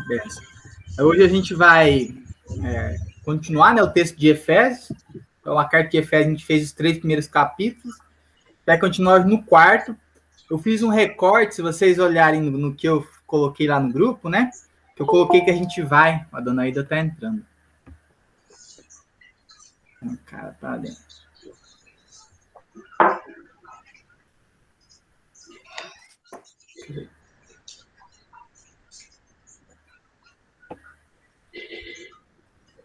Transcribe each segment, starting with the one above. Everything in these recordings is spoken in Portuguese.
Beleza. Hoje a gente vai continuar, né, o texto de Efésios. Então, a carta de Efésios, a gente fez os 3 primeiros capítulos. Vai continuar no 4º. Eu fiz um recorte, se vocês olharem no que eu coloquei lá no grupo, né? Que eu coloquei que a gente vai... A dona Aida tá entrando. O cara tá dentro.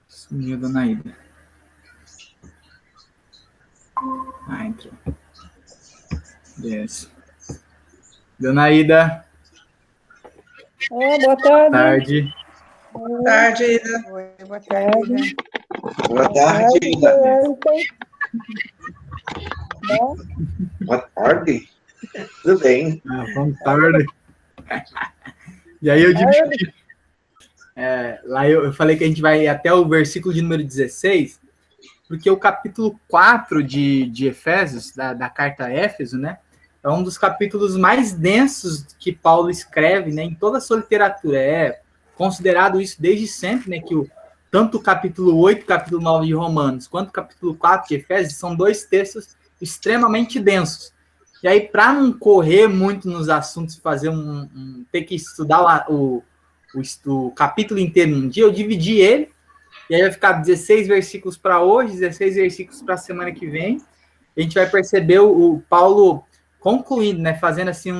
Sumiu a dona Aida. Ah, entrou. Yes. Dona Aida. Boa tarde. Boa tarde, Aida. Oi, boa tarde. Boa tarde, Aida. Boa tarde. Tudo bem? Boa tarde. E aí eu dividi. Lá eu falei que a gente vai até o versículo de número 16, porque o capítulo 4 de Efésios, da carta a Éfeso, né? É um dos capítulos mais densos que Paulo escreve, né, em toda a sua literatura. É considerado isso desde sempre, né, que tanto o capítulo 8 e o capítulo 9 de Romanos, quanto o capítulo 4 de Efésios, são 2 textos extremamente densos. E aí, para não correr muito nos assuntos, fazer ter que estudar o capítulo inteiro num dia, eu dividi ele, e aí vai ficar 16 versículos para hoje, 16 versículos para a semana que vem. A gente vai perceber o Paulo concluindo, né, fazendo assim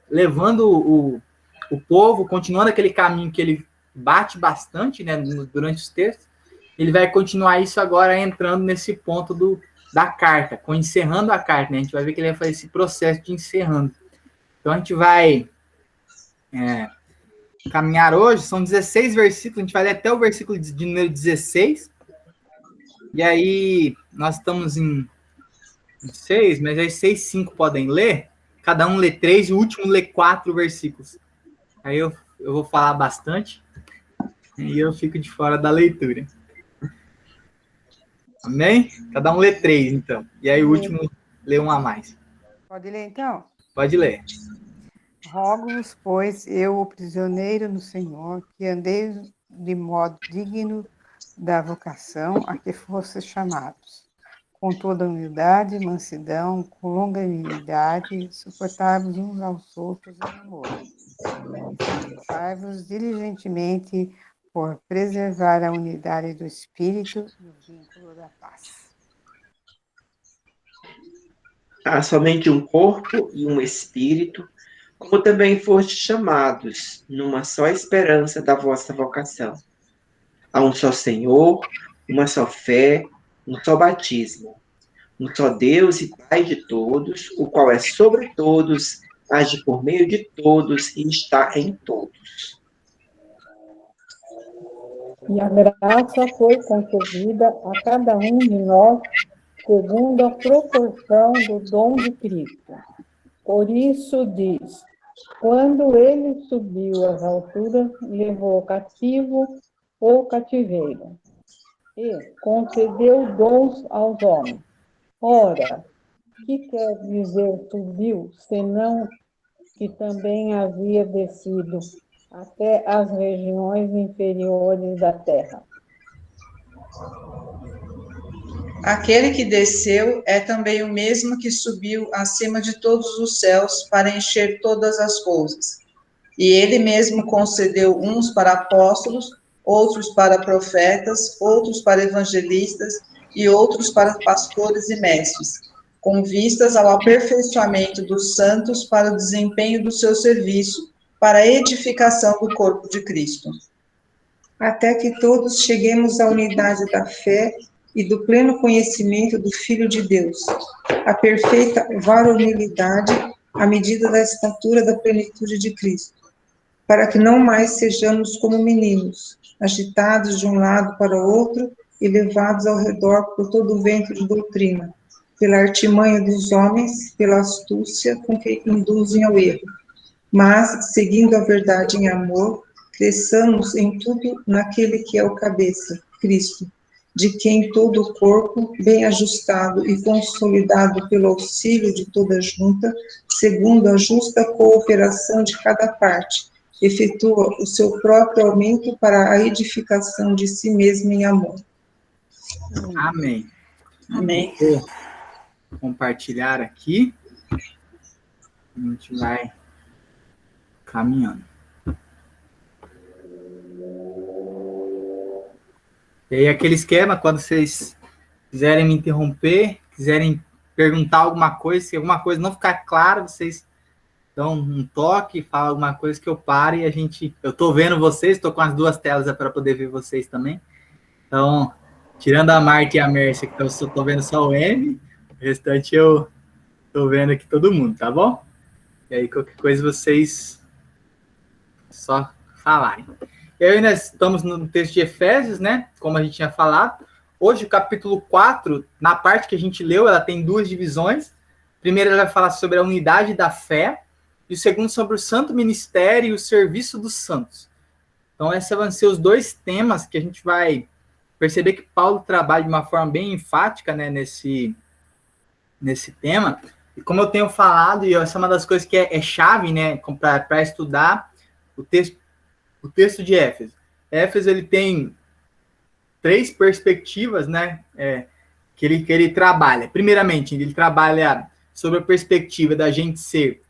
levando o povo, continuando aquele caminho que ele bate bastante, né, durante os textos. Ele vai continuar isso agora entrando nesse ponto da carta, encerrando a carta, né? A gente vai ver que ele vai fazer esse processo de encerrando. Então a gente vai caminhar hoje, são 16 versículos, a gente vai ler até o versículo de número 16. E aí nós estamos em 6, mas aí 6, 5 podem ler. Cada um lê 3 e o último lê 4 versículos. Aí eu vou falar bastante e eu fico de fora da leitura. Amém? Cada um lê 3, então. E aí o último lê 1 a mais. Pode ler, então? Pode ler. Rogo-vos, pois, eu, o prisioneiro no Senhor, que andeis de modo digno da vocação a que fostes chamados, com toda humildade, mansidão, com longanimidade, suportai-vos uns aos outros em amor. Esforçai-vos diligentemente por preservar a unidade do Espírito e o vínculo da paz. Há somente um corpo e um espírito, como também fostes chamados, numa só esperança da vossa vocação. Há um só Senhor, uma só fé, um só batismo, um só Deus e Pai de todos, o qual é sobre todos, age por meio de todos e está em todos. E a graça foi concedida a cada um de nós segundo a proporção do dom de Cristo. Por isso diz: quando ele subiu às alturas, levou cativo o cativeiro e concedeu dons aos homens. Ora, que quer dizer subiu, senão que também havia descido até as regiões inferiores da terra? Aquele que desceu é também o mesmo que subiu acima de todos os céus para encher todas as coisas. E ele mesmo concedeu uns para apóstolos, outros para profetas, outros para evangelistas e outros para pastores e mestres, com vistas ao aperfeiçoamento dos santos para o desempenho do seu serviço, para a edificação do corpo de Cristo. Até que todos cheguemos à unidade da fé e do pleno conhecimento do Filho de Deus, a perfeita varonilidade, à medida da estatura da plenitude de Cristo, para que não mais sejamos como meninos, agitados de um lado para o outro e levados ao redor por todo o vento de doutrina, pela artimanha dos homens, pela astúcia com que induzem ao erro. Mas, seguindo a verdade em amor, cresçamos em tudo naquele que é o cabeça, Cristo, de quem todo o corpo, bem ajustado e consolidado pelo auxílio de toda a junta, segundo a justa cooperação de cada parte, efetua o seu próprio aumento para a edificação de si mesmo em amor. Amém. Amém. Vou compartilhar aqui. A gente vai caminhando. E aí, aquele esquema, quando vocês quiserem me interromper, quiserem perguntar alguma coisa, se alguma coisa não ficar clara, vocês dão um toque, falam alguma coisa que eu pare e a gente... Eu estou vendo vocês, estou com as duas telas para poder ver vocês também. Então, tirando a Marta e a Mércia, que eu estou vendo só o M, o restante eu estou vendo aqui todo mundo, tá bom? E aí, qualquer coisa, vocês só falarem. E aí, nós estamos no texto de Efésios, né? Como a gente tinha falado. Hoje, o capítulo 4, na parte que a gente leu, ela tem duas divisões. Primeiro, ela vai falar sobre a unidade da fé. E o segundo, sobre o santo ministério e o serviço dos santos. Então, esses vão ser os dois temas que a gente vai perceber que Paulo trabalha de uma forma bem enfática, né, nesse tema. E como eu tenho falado, e essa é uma das coisas que é chave, né, para estudar o texto de Éfeso. Éfeso, ele tem 3 perspectivas, né, que ele trabalha. Primeiramente, ele trabalha sobre a perspectiva da gente ser,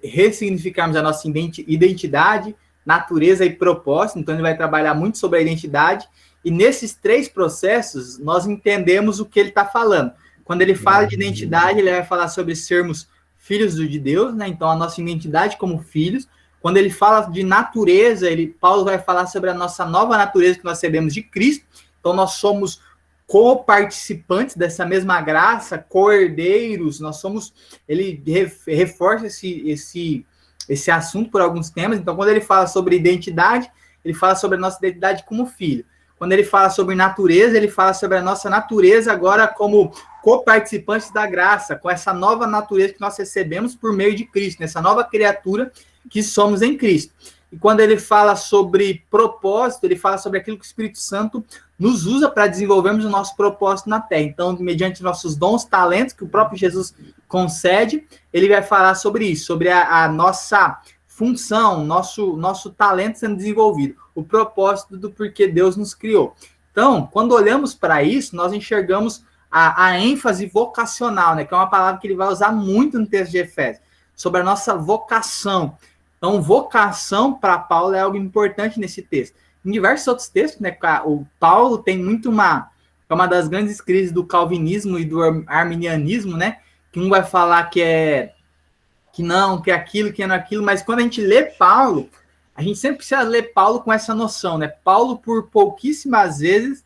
ressignificarmos a nossa identidade, natureza e propósito. Então, ele vai trabalhar muito sobre a identidade. E nesses 3 processos, nós entendemos o que ele está falando. Quando ele fala de identidade, ele vai falar sobre sermos filhos de Deus, né? Então, a nossa identidade como filhos. Quando ele fala de natureza, Paulo vai falar sobre a nossa nova natureza que nós recebemos de Cristo. Então, nós somos co-participantes dessa mesma graça, co-herdeiros. Ele reforça esse assunto por alguns temas. Então, quando ele fala sobre identidade, ele fala sobre a nossa identidade como filho. Quando ele fala sobre natureza, ele fala sobre a nossa natureza agora como co-participantes da graça, com essa nova natureza que nós recebemos por meio de Cristo, nessa nova criatura que somos em Cristo. E quando ele fala sobre propósito, ele fala sobre aquilo que o Espírito Santo nos usa para desenvolvermos o nosso propósito na Terra. Então, mediante nossos dons, talentos, que o próprio Jesus concede, ele vai falar sobre isso, sobre a nossa função, nosso talento sendo desenvolvido, o propósito do porquê Deus nos criou. Então, quando olhamos para isso, nós enxergamos a ênfase vocacional, né, que é uma palavra que ele vai usar muito no texto de Efésios, sobre a nossa vocação. Então, vocação para Paulo é algo importante nesse texto. Em diversos outros textos, né, o Paulo tem muito uma das grandes crises do calvinismo e do arminianismo, né, que um vai falar que não, que é aquilo, que não é aquilo, mas quando a gente lê Paulo, a gente sempre precisa ler Paulo com essa noção, né? Paulo, por pouquíssimas vezes,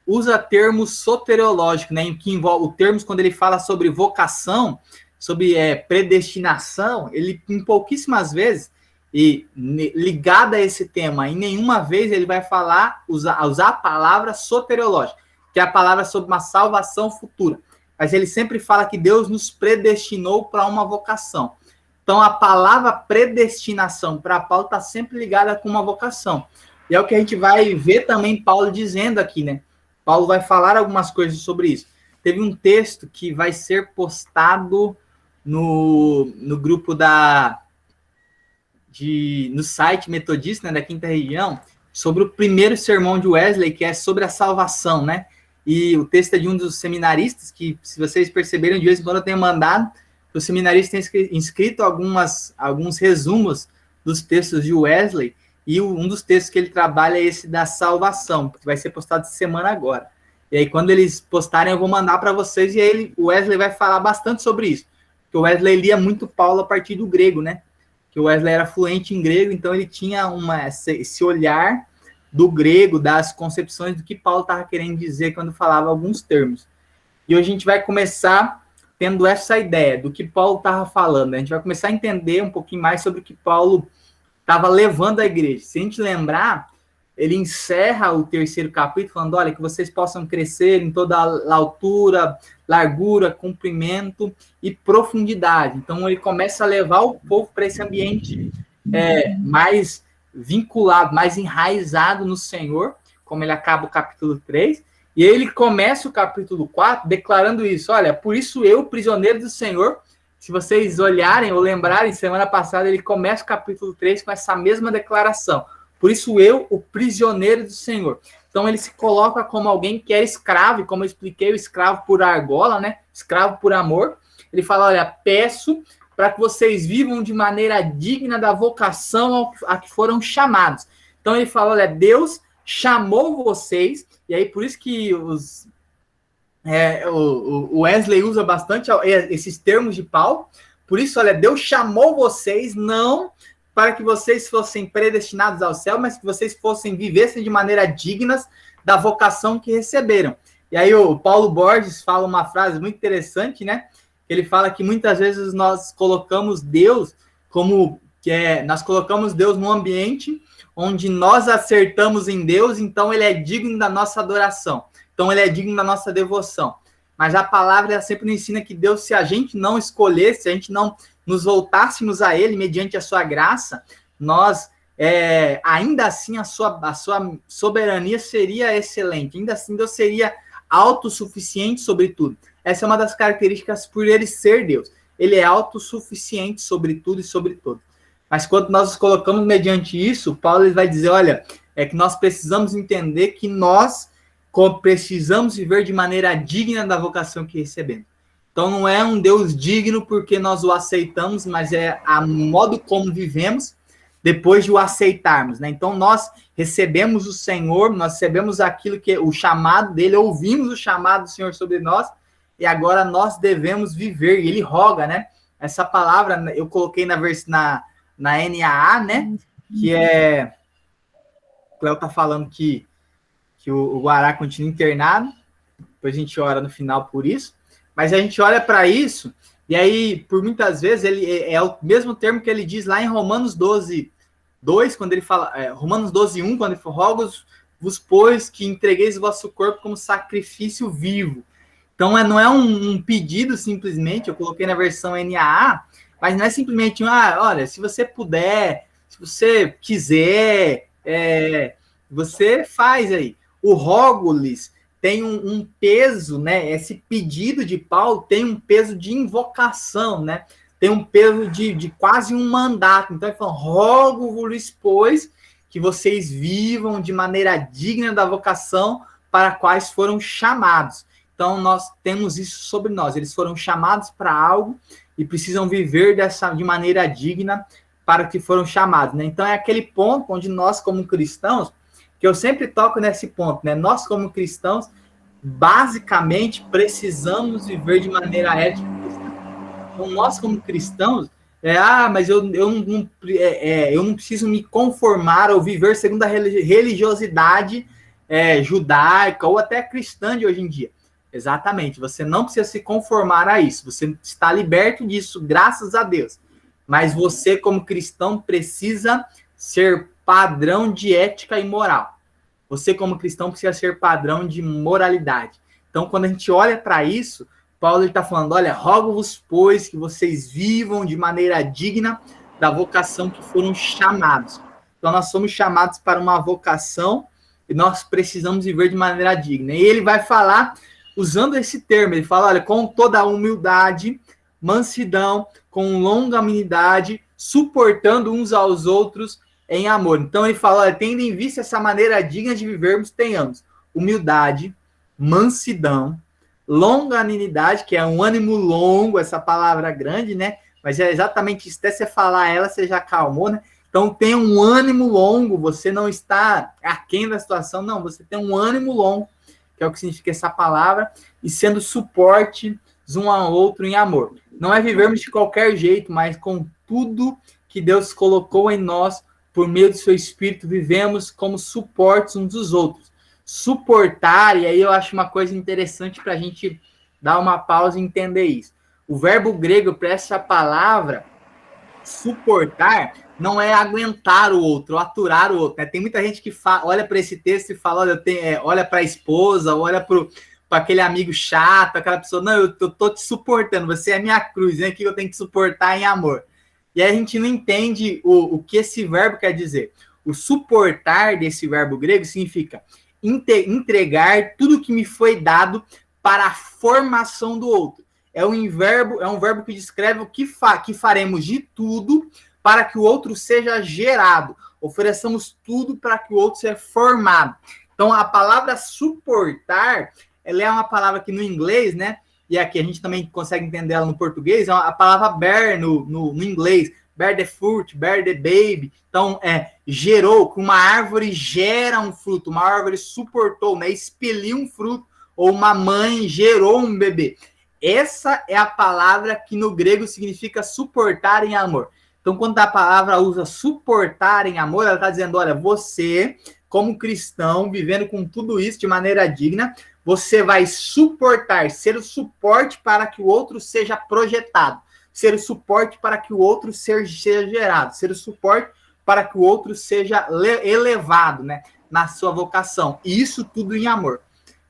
usa termos soteriológicos, né? Que envolve termos quando ele fala sobre vocação, sobre predestinação, ele, em pouquíssimas vezes, e ligada a esse tema, em nenhuma vez ele vai usar a palavra soteriológica, que é a palavra sobre uma salvação futura. Mas ele sempre fala que Deus nos predestinou para uma vocação. Então, a palavra predestinação para Paulo está sempre ligada com uma vocação. E é o que a gente vai ver também Paulo dizendo aqui, né? Paulo vai falar algumas coisas sobre isso. Teve um texto que vai ser postado no grupo no site metodista, né, da Quinta Região, sobre o primeiro sermão de Wesley, que é sobre a salvação, né? E o texto é de um dos seminaristas, que, se vocês perceberam, de vez em quando eu tenho mandado, o seminarista tem escrito alguns resumos dos textos de Wesley, e um dos textos que ele trabalha é esse da salvação, que vai ser postado essa semana agora. E aí, quando eles postarem, eu vou mandar para vocês, e aí o Wesley vai falar bastante sobre isso. Porque o Wesley lia muito Paulo a partir do grego, né? Que o Wesley era fluente em grego, então ele tinha esse olhar do grego, das concepções do que Paulo estava querendo dizer quando falava alguns termos. E hoje a gente vai começar tendo essa ideia do que Paulo estava falando. A gente vai começar a entender um pouquinho mais sobre o que Paulo estava levando à igreja. Se a gente lembrar, ele encerra o 3º capítulo falando, olha, que vocês possam crescer em toda a altura, largura, comprimento e profundidade. Então, ele começa a levar o povo para esse ambiente mais vinculado, mais enraizado no Senhor, como ele acaba o capítulo 3, e ele começa o capítulo 4 declarando isso, olha, por isso eu, prisioneiro do Senhor, se vocês olharem ou lembrarem, semana passada ele começa o capítulo 3 com essa mesma declaração. Por isso eu, o prisioneiro do Senhor. Então ele se coloca como alguém que é escravo, e como eu expliquei, o escravo por argola, né? Escravo por amor. Ele fala, olha, peço para que vocês vivam de maneira digna da vocação a que foram chamados. Então ele fala, olha, Deus chamou vocês, e aí por isso que o Wesley usa bastante esses termos de Paulo. Por isso, olha, Deus chamou vocês não para que vocês fossem predestinados ao céu, mas que vocês vivessem de maneira dignas da vocação que receberam. E aí o Paulo Borges fala uma frase muito interessante, né? Ele fala que muitas vezes nós colocamos Deus nós colocamos Deus num ambiente onde nós acertamos em Deus, então ele é digno da nossa adoração. Então, ele é digno da nossa devoção. Mas a palavra sempre nos ensina que Deus, se a gente não escolhesse, se a gente não nos voltássemos a Ele mediante a sua graça, nós, ainda assim, a sua soberania seria excelente. Ainda assim, Deus seria autossuficiente sobre tudo. Essa é uma das características por Ele ser Deus. Ele é autossuficiente sobre tudo e sobre todos. Mas quando nós nos colocamos mediante isso, Paulo ele vai dizer, olha, é que nós precisamos entender que nós precisamos viver de maneira digna da vocação que recebemos. Então não é um Deus digno porque nós o aceitamos, mas é a modo como vivemos depois de o aceitarmos, né? Então nós recebemos o Senhor, nós recebemos aquilo que o chamado dele, ouvimos o chamado do Senhor sobre nós, e agora nós devemos viver, e ele roga, né? Essa palavra eu coloquei na NAA, né? Que é... O Cléo tá falando que o Guará continua internado, depois a gente ora no final por isso, mas a gente olha para isso, e aí, por muitas vezes, ele é o mesmo termo que ele diz lá em Romanos 12, 2, quando ele fala, Romanos 12, 1, quando ele fala, rogo-vos, pois, que entregueis o vosso corpo como sacrifício vivo. Então, não é um pedido simplesmente, eu coloquei na versão NAA, mas não é simplesmente, olha, se você puder, se você quiser, você faz aí. O rogo-lhes tem um peso, né? Esse pedido de Paulo tem um peso de invocação, né? Tem um peso de quase um mandato. Então ele fala, rogo-vos, pois, que vocês vivam de maneira digna da vocação para a quais foram chamados. Então nós temos isso sobre nós. Eles foram chamados para algo e precisam viver de maneira digna para que foram chamados, né? Então é aquele ponto onde nós, como cristãos, que eu sempre toco nesse ponto, né? Nós, como cristãos, basicamente precisamos viver de maneira ética. Então, nós, como cristãos, mas eu não preciso me conformar ou viver segundo a religiosidade judaica ou até cristã de hoje em dia. Exatamente, você não precisa se conformar a isso, você está liberto disso, graças a Deus. Mas você, como cristão, precisa ser padrão de ética e moral. Você, como cristão, precisa ser padrão de moralidade. Então, quando a gente olha para isso, Paulo está falando, olha, rogo-vos, pois, que vocês vivam de maneira digna da vocação que foram chamados. Então, nós somos chamados para uma vocação e nós precisamos viver de maneira digna. E ele vai falar, usando esse termo, ele fala, olha, com toda a humildade, mansidão, com longanimidade, suportando uns aos outros em amor. Então ele fala, olha, tendo em vista essa maneira digna de vivermos, tenhamos humildade, mansidão, longanimidade, que é um ânimo longo, essa palavra grande, né? Mas é exatamente isso, até você falar ela, você já acalmou, né? Então tem um ânimo longo, você não está aquém da situação, não, você tem um ânimo longo, que é o que significa essa palavra, e sendo suporte um ao outro em amor. Não é vivermos de qualquer jeito, mas com tudo que Deus colocou em nós, por meio do seu Espírito, vivemos como suportes uns dos outros. Suportar, e aí eu acho uma coisa interessante para a gente dar uma pausa e entender isso. O verbo grego para essa palavra, suportar, não é aguentar o outro, ou aturar o outro. Né? Tem muita gente que olha para esse texto e fala, olha para a esposa, olha para aquele amigo chato, aquela pessoa, não, eu tô te suportando, você é minha cruz, né? Que eu tenho que suportar em amor. E aí a gente não entende o que esse verbo quer dizer. O suportar desse verbo grego significa entregar tudo que me foi dado para a formação do outro. é um verbo que descreve o que faremos de tudo para que o outro seja gerado. Ofereçamos tudo para que o outro seja formado. Então, a palavra suportar, ela é uma palavra que no inglês, né? E aqui a gente também consegue entender ela no português, é a palavra bear no inglês. Bear the fruit, bear the baby. Então, gerou, que uma árvore gera um fruto, uma árvore suportou, né? Expeliu um fruto, ou uma mãe gerou um bebê. Essa é a palavra que no grego significa suportar em amor. Então, quando a palavra usa suportar em amor, ela está dizendo, olha, você, como cristão, vivendo com tudo isso de maneira digna, você vai suportar, ser o suporte para que o outro seja projetado, ser o suporte para que o outro seja gerado, ser o suporte para que o outro seja elevado, né, na sua vocação. E isso tudo em amor.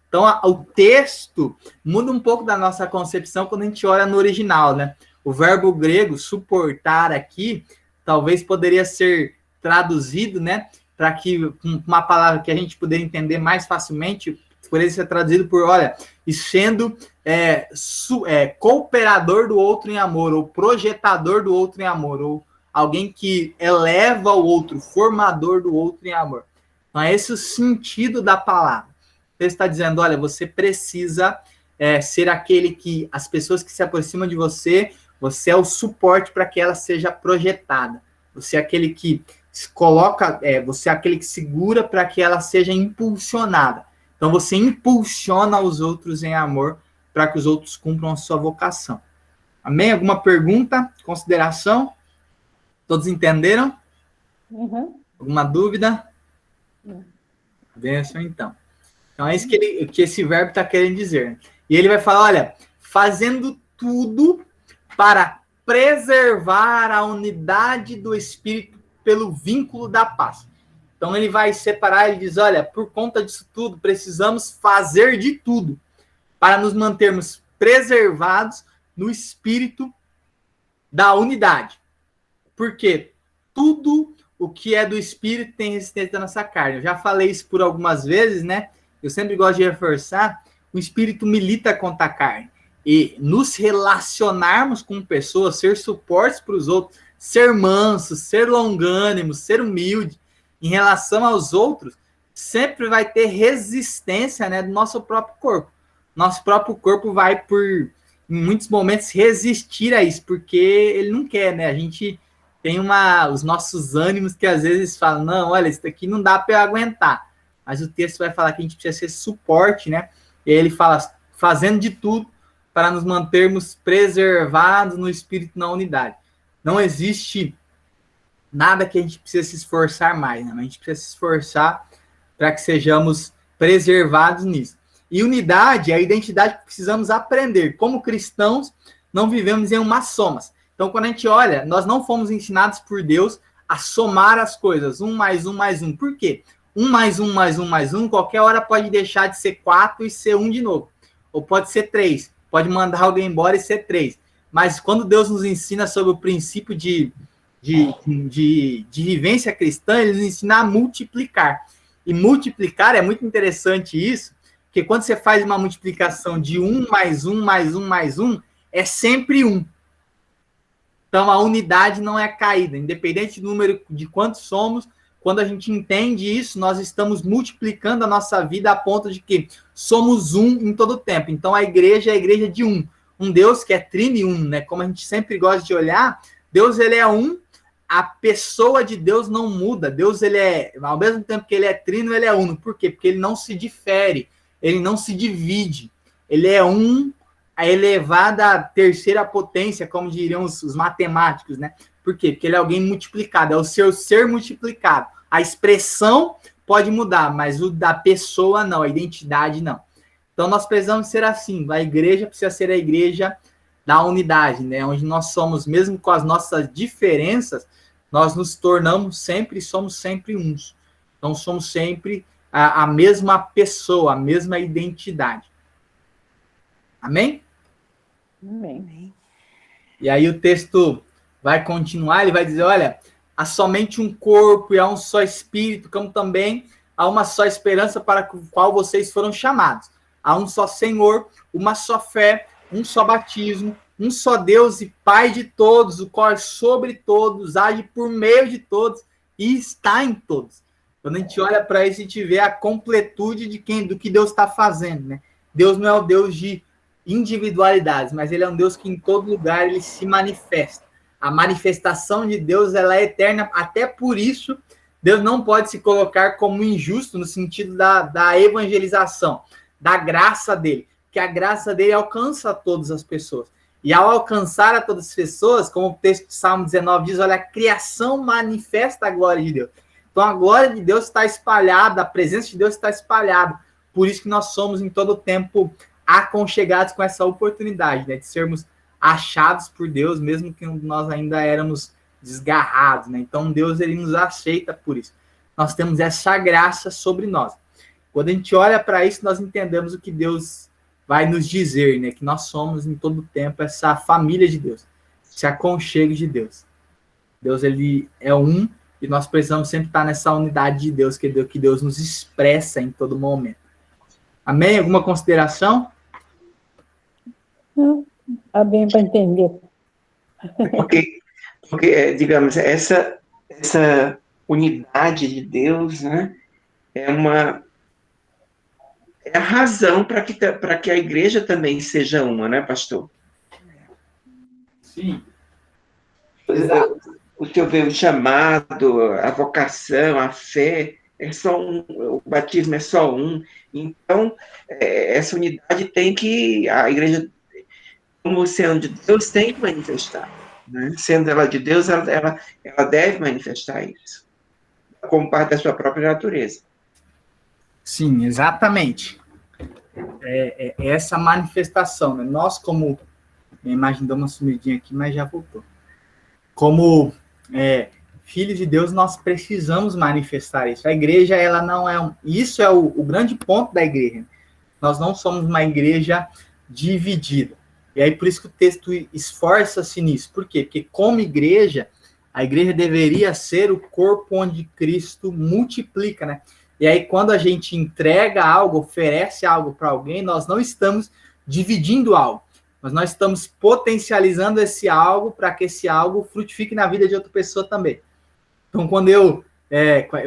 Então, o texto muda um pouco da nossa concepção quando a gente olha no original, né? O verbo grego, suportar aqui, talvez poderia ser traduzido, né? Para que uma palavra que a gente puder entender mais facilmente, poderia ser traduzido por, olha, e sendo cooperador do outro em amor, ou projetador do outro em amor, ou alguém que eleva o outro, formador do outro em amor. Então, é esse o sentido da palavra. Ele está dizendo, olha, você precisa ser aquele que, as pessoas que se aproximam de você, você é o suporte para que ela seja projetada. Você é aquele que se coloca, você é aquele que segura para que ela seja impulsionada. Então, você impulsiona os outros em amor para que os outros cumpram a sua vocação. Amém? Alguma pergunta, consideração? Todos entenderam? Uhum. Alguma dúvida? Benção, então. Então, é isso que esse verbo está querendo dizer. E ele vai falar, olha, fazendo tudo para preservar a unidade do Espírito pelo vínculo da paz. Então, ele vai separar, ele diz, olha, por conta disso tudo, precisamos fazer de tudo para nos mantermos preservados no Espírito da unidade. Porque tudo o que é do Espírito tem resistência da nossa carne. Eu já falei isso por algumas vezes, né? Eu sempre gosto de reforçar, o Espírito milita contra a carne. E nos relacionarmos com pessoas, ser suportes para os outros, ser manso, ser longânimo, ser humilde, em relação aos outros, sempre vai ter resistência, né, do nosso próprio corpo. Nosso próprio corpo vai, em muitos momentos, resistir a isso, porque ele não quer, né? A gente tem os nossos ânimos que às vezes falam, não, olha, isso daqui não dá para eu aguentar. Mas o texto vai falar que a gente precisa ser suporte, né? E aí ele fala, fazendo de tudo para nos mantermos preservados no Espírito na unidade. Não existe nada que a gente precisa se esforçar mais, né? Mas a gente precisa se esforçar para que sejamos preservados nisso. E unidade é a identidade que precisamos aprender. Como cristãos, não vivemos em uma somas. Então, quando a gente olha, nós não fomos ensinados por Deus a somar as coisas. 1 mais 1 mais 1. Por quê? 1 mais 1 mais 1 mais 1, qualquer hora pode deixar de ser 4 e ser 1 de novo. Ou pode ser 3. Pode mandar alguém embora e ser 3. Mas quando Deus nos ensina sobre o princípio de vivência cristã, ele nos ensina a multiplicar. E multiplicar é muito interessante isso, porque quando você faz uma multiplicação de 1 mais 1 mais 1 mais 1, é sempre 1. Então, a unidade não é caída. Independente do número de quantos somos, quando a gente entende isso, nós estamos multiplicando a nossa vida a ponto de que somos um em todo o tempo. Então, a igreja é a igreja de um. Um Deus que é trino, né? Como a gente sempre gosta de olhar, Deus, ele é um, a pessoa de Deus não muda. Deus, ele é, ao mesmo tempo que ele é trino, ele é uno. Por quê? Porque ele não se difere, ele não se divide. Ele é um, a elevada terceira potência, como diriam os matemáticos, né? Por quê? Porque ele é alguém multiplicado, é o seu ser multiplicado. A expressão pode mudar, mas o da pessoa não, a identidade não. Então, nós precisamos ser assim. A igreja precisa ser a igreja da unidade, né? Onde nós somos, mesmo com as nossas diferenças, nós nos tornamos sempre e somos sempre uns. Então, somos sempre a mesma pessoa, a mesma identidade. Amém? Amém. E aí o texto vai continuar, ele vai dizer, olha, há somente um corpo e há um só espírito, como também há uma só esperança para a qual vocês foram chamados. Há um só Senhor, uma só fé, um só batismo, um só Deus e Pai de todos, o qual é sobre todos, age por meio de todos e está em todos. Quando a gente olha para isso, a gente vê a completude do que Deus está fazendo, né? Deus não é o Deus de individualidades, mas ele é um Deus que em todo lugar ele se manifesta. A manifestação de Deus, ela é eterna, até por isso Deus não pode se colocar como injusto no sentido da evangelização, da graça dele, que a graça dele alcança todas as pessoas. E ao alcançar a todas as pessoas, como o texto de Salmo 19 diz, olha, a criação manifesta a glória de Deus. Então a glória de Deus está espalhada, a presença de Deus está espalhada. Por isso que nós somos em todo o tempo aconchegados com essa oportunidade, né, de sermos achados por Deus, mesmo que nós ainda éramos desgarrados, né? Então Deus ele nos aceita por isso. Nós temos essa graça sobre nós. Quando a gente olha para isso, nós entendemos o que Deus vai nos dizer, né? Que nós somos em todo o tempo essa família de Deus, esse aconchego de Deus. Deus ele é um e nós precisamos sempre estar nessa unidade de Deus, que Deus nos expressa em todo momento. Amém? Alguma consideração? Não, está bem para entender. Porque, digamos, essa unidade de Deus, né, é a razão para que a igreja também seja uma, né, pastor? Sim. O senhor vê o chamado, a vocação, a fé, é só um, o batismo é só um. Então, essa unidade a igreja, como sendo de Deus, tem que manifestar. Né? Sendo ela de Deus, ela deve manifestar isso, como parte da sua própria natureza. Sim, exatamente. É essa manifestação, né? Nós, como... Minha imagem deu uma sumidinha aqui, mas já voltou. Como filhos de Deus, nós precisamos manifestar isso. A igreja, ela não é... Isso é o grande ponto da igreja. Nós não somos uma igreja dividida. E aí, por isso que o texto esforça-se nisso. Por quê? Porque, como igreja, a igreja deveria ser o corpo onde Cristo multiplica, né? E aí, quando a gente entrega algo, oferece algo para alguém, nós não estamos dividindo algo, mas nós estamos potencializando esse algo para que esse algo frutifique na vida de outra pessoa também. Então, quando eu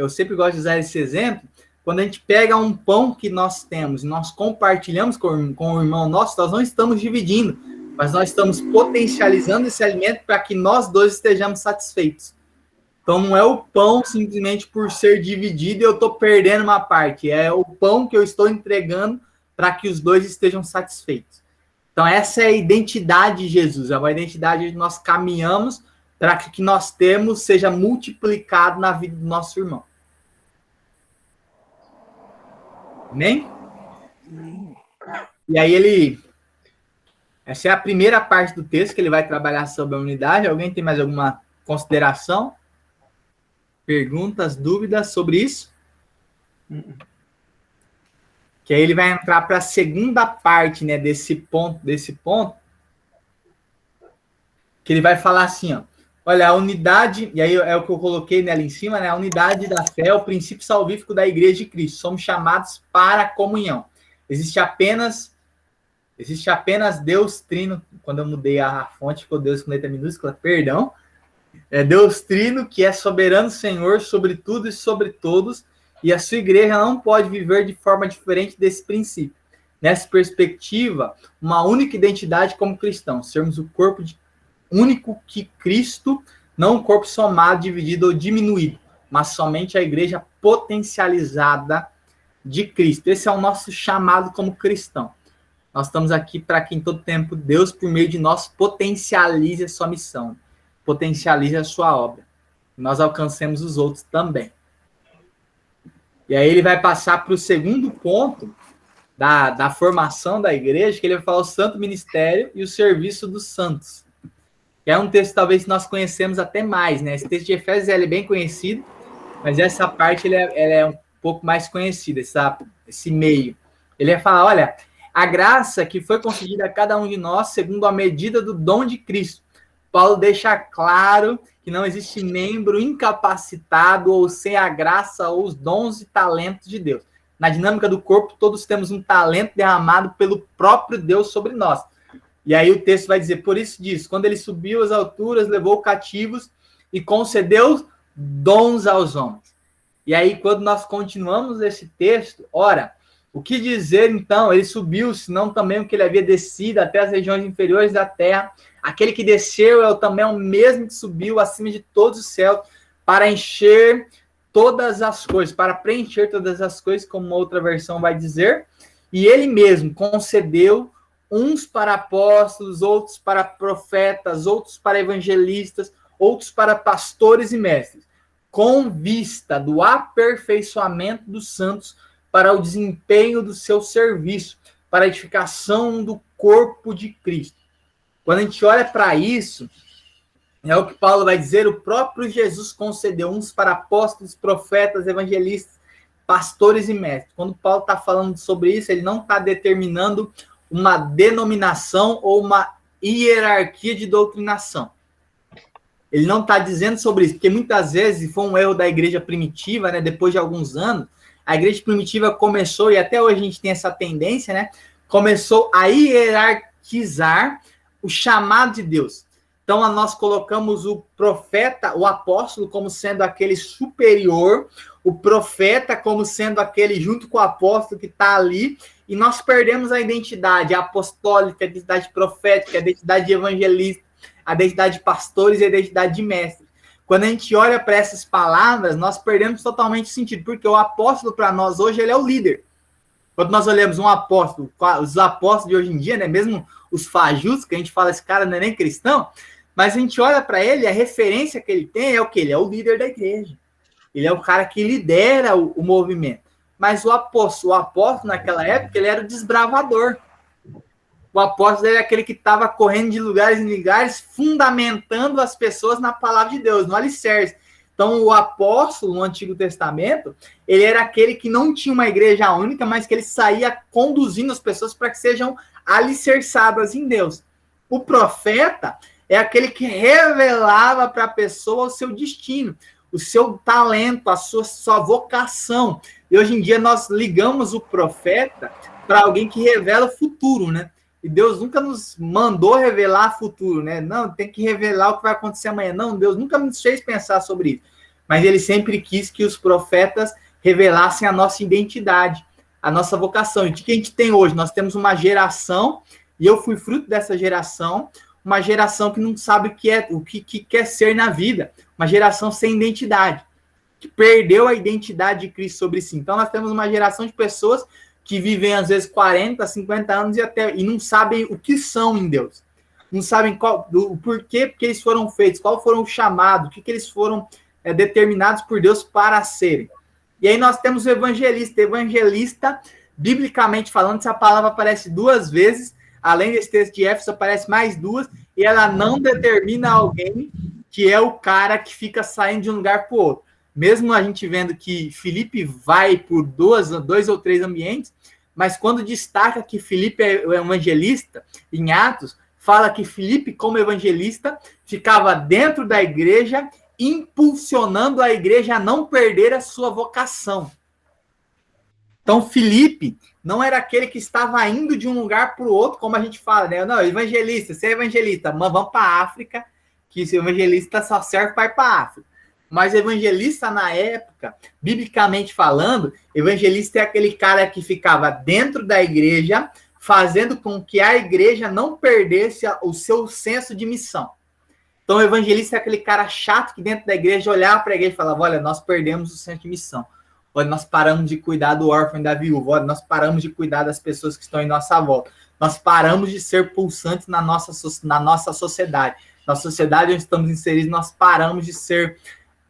sempre gosto de usar esse exemplo, quando a gente pega um pão que nós temos e nós compartilhamos com o irmão nosso, nós não estamos dividindo, mas nós estamos potencializando esse alimento para que nós dois estejamos satisfeitos. Então, não é o pão simplesmente por ser dividido e eu estou perdendo uma parte. É o pão que eu estou entregando para que os dois estejam satisfeitos. Então, essa é a identidade de Jesus. É uma identidade onde nós caminhamos para que o que nós temos seja multiplicado na vida do nosso irmão. Amém? E aí essa é a primeira parte do texto que ele vai trabalhar sobre a unidade. Alguém tem mais alguma consideração? Perguntas, dúvidas sobre isso? Que aí ele vai entrar para a segunda parte, né, desse ponto, que ele vai falar assim, ó, olha, a unidade, e aí é o que eu coloquei nela em cima, né, a unidade da fé é o princípio salvífico da Igreja de Cristo. Somos chamados para a comunhão. Existe apenas Deus Trino. Quando eu mudei a fonte, ficou Deus com letra minúscula, perdão. É Deus Trino, que é soberano Senhor sobre tudo e sobre todos, e a sua igreja não pode viver de forma diferente desse princípio. Nessa perspectiva, uma única identidade como cristãos, sermos o corpo único que Cristo, não um corpo somado, dividido ou diminuído, mas somente a igreja potencializada de Cristo. Esse é o nosso chamado como cristão. Nós estamos aqui para que em todo tempo Deus, por meio de nós, potencialize a sua missão, potencialize a sua obra. Nós alcancemos os outros também. E aí ele vai passar para o segundo ponto da formação da igreja, que ele vai falar o santo ministério e o serviço dos santos. Que é um texto talvez nós conhecemos até mais, né? Esse texto de Efésios ele é bem conhecido, mas essa parte ele é um pouco mais conhecida, esse meio. Ele vai falar, olha, a graça que foi concedida a cada um de nós segundo a medida do dom de Cristo. Paulo deixa claro que não existe membro incapacitado ou sem a graça ou os dons e talentos de Deus. Na dinâmica do corpo, todos temos um talento derramado pelo próprio Deus sobre nós. E aí o texto vai dizer, por isso diz, quando ele subiu às alturas, levou cativos e concedeu dons aos homens. E aí, quando nós continuamos esse texto, ora, o que dizer então? Ele subiu, senão também o que ele havia descido até as regiões inferiores da terra. Aquele que desceu também é o mesmo que subiu acima de todos os céus para encher todas as coisas, para preencher todas as coisas, como uma outra versão vai dizer. E ele mesmo concedeu uns para apóstolos, outros para profetas, outros para evangelistas, outros para pastores e mestres, com vista do aperfeiçoamento dos santos para o desempenho do seu serviço, para a edificação do corpo de Cristo. Quando a gente olha para isso, é o que Paulo vai dizer, o próprio Jesus concedeu uns para apóstolos, profetas, evangelistas, pastores e mestres. Quando Paulo está falando sobre isso, ele não está determinando uma denominação ou uma hierarquia de doutrinação. Ele não está dizendo sobre isso, porque muitas vezes, foi um erro da igreja primitiva, né, depois de alguns anos, a igreja primitiva começou, e até hoje a gente tem essa tendência, né, começou a hierarquizar o chamado de Deus. Então, nós colocamos o profeta, o apóstolo, como sendo aquele superior, o profeta como sendo aquele junto com o apóstolo que está ali, e nós perdemos a identidade apostólica, a identidade profética, a identidade de evangelista, a identidade de pastores e a identidade de mestres. Quando a gente olha para essas palavras, nós perdemos totalmente o sentido, porque o apóstolo para nós hoje, ele é o líder. Quando nós olhamos um apóstolo, os apóstolos de hoje em dia, né, mesmo os fajus, que a gente fala, esse cara não é nem cristão, mas a gente olha para ele, a referência que ele tem é o quê? Ele é o líder da igreja. Ele é o cara que lidera o movimento. Mas o apóstolo naquela época, ele era o desbravador. O apóstolo era aquele que estava correndo de lugares em lugares, fundamentando as pessoas na palavra de Deus, no alicerce. Então, o apóstolo, no Antigo Testamento, ele era aquele que não tinha uma igreja única, mas que ele saía conduzindo as pessoas para que sejam alicerçadas em Deus. O profeta é aquele que revelava para a pessoa o seu destino, o seu talento, a sua vocação. E hoje em dia nós ligamos o profeta para alguém que revela o futuro, né? E Deus nunca nos mandou revelar futuro, né? Não, tem que revelar o que vai acontecer amanhã. Não, Deus nunca nos fez pensar sobre isso. Mas ele sempre quis que os profetas revelassem a nossa identidade, a nossa vocação. E o que a gente tem hoje? Nós temos uma geração, e eu fui fruto dessa geração, uma geração que não sabe o que quer ser na vida, uma geração sem identidade, que perdeu a identidade de Cristo sobre si. Então, nós temos uma geração de pessoas que vivem, às vezes, 40, 50 anos e não sabem o que são em Deus. Não sabem o porquê, porque eles foram feitos, qual foram o chamado, o que eles foram determinados por Deus para serem. E aí nós temos o evangelista. Evangelista, biblicamente falando, essa palavra aparece 2 vezes, além desse texto de Éfeso, aparece mais 2, e ela não determina alguém que é o cara que fica saindo de um lugar para o outro. Mesmo a gente vendo que Filipe vai por 2 ou 3 ambientes, mas quando destaca que Filipe é o evangelista, em Atos, fala que Filipe, como evangelista, ficava dentro da igreja, impulsionando a igreja a não perder a sua vocação. Então, Filipe não era aquele que estava indo de um lugar para o outro, como a gente fala, né? Não, evangelista, você é evangelista, mas vamos para a África, que esse evangelista só serve para ir para a África. Mas evangelista, na época, biblicamente falando, evangelista é aquele cara que ficava dentro da igreja, fazendo com que a igreja não perdesse o seu senso de missão. Então, o evangelista é aquele cara chato que dentro da igreja olhava para a igreja e falava, olha, nós perdemos o senso de missão. Olha, nós paramos de cuidar do órfão e da viúva. Olha, nós paramos de cuidar das pessoas que estão em nossa volta. Nós paramos de ser pulsantes na nossa sociedade. Na sociedade onde estamos inseridos, nós paramos de ser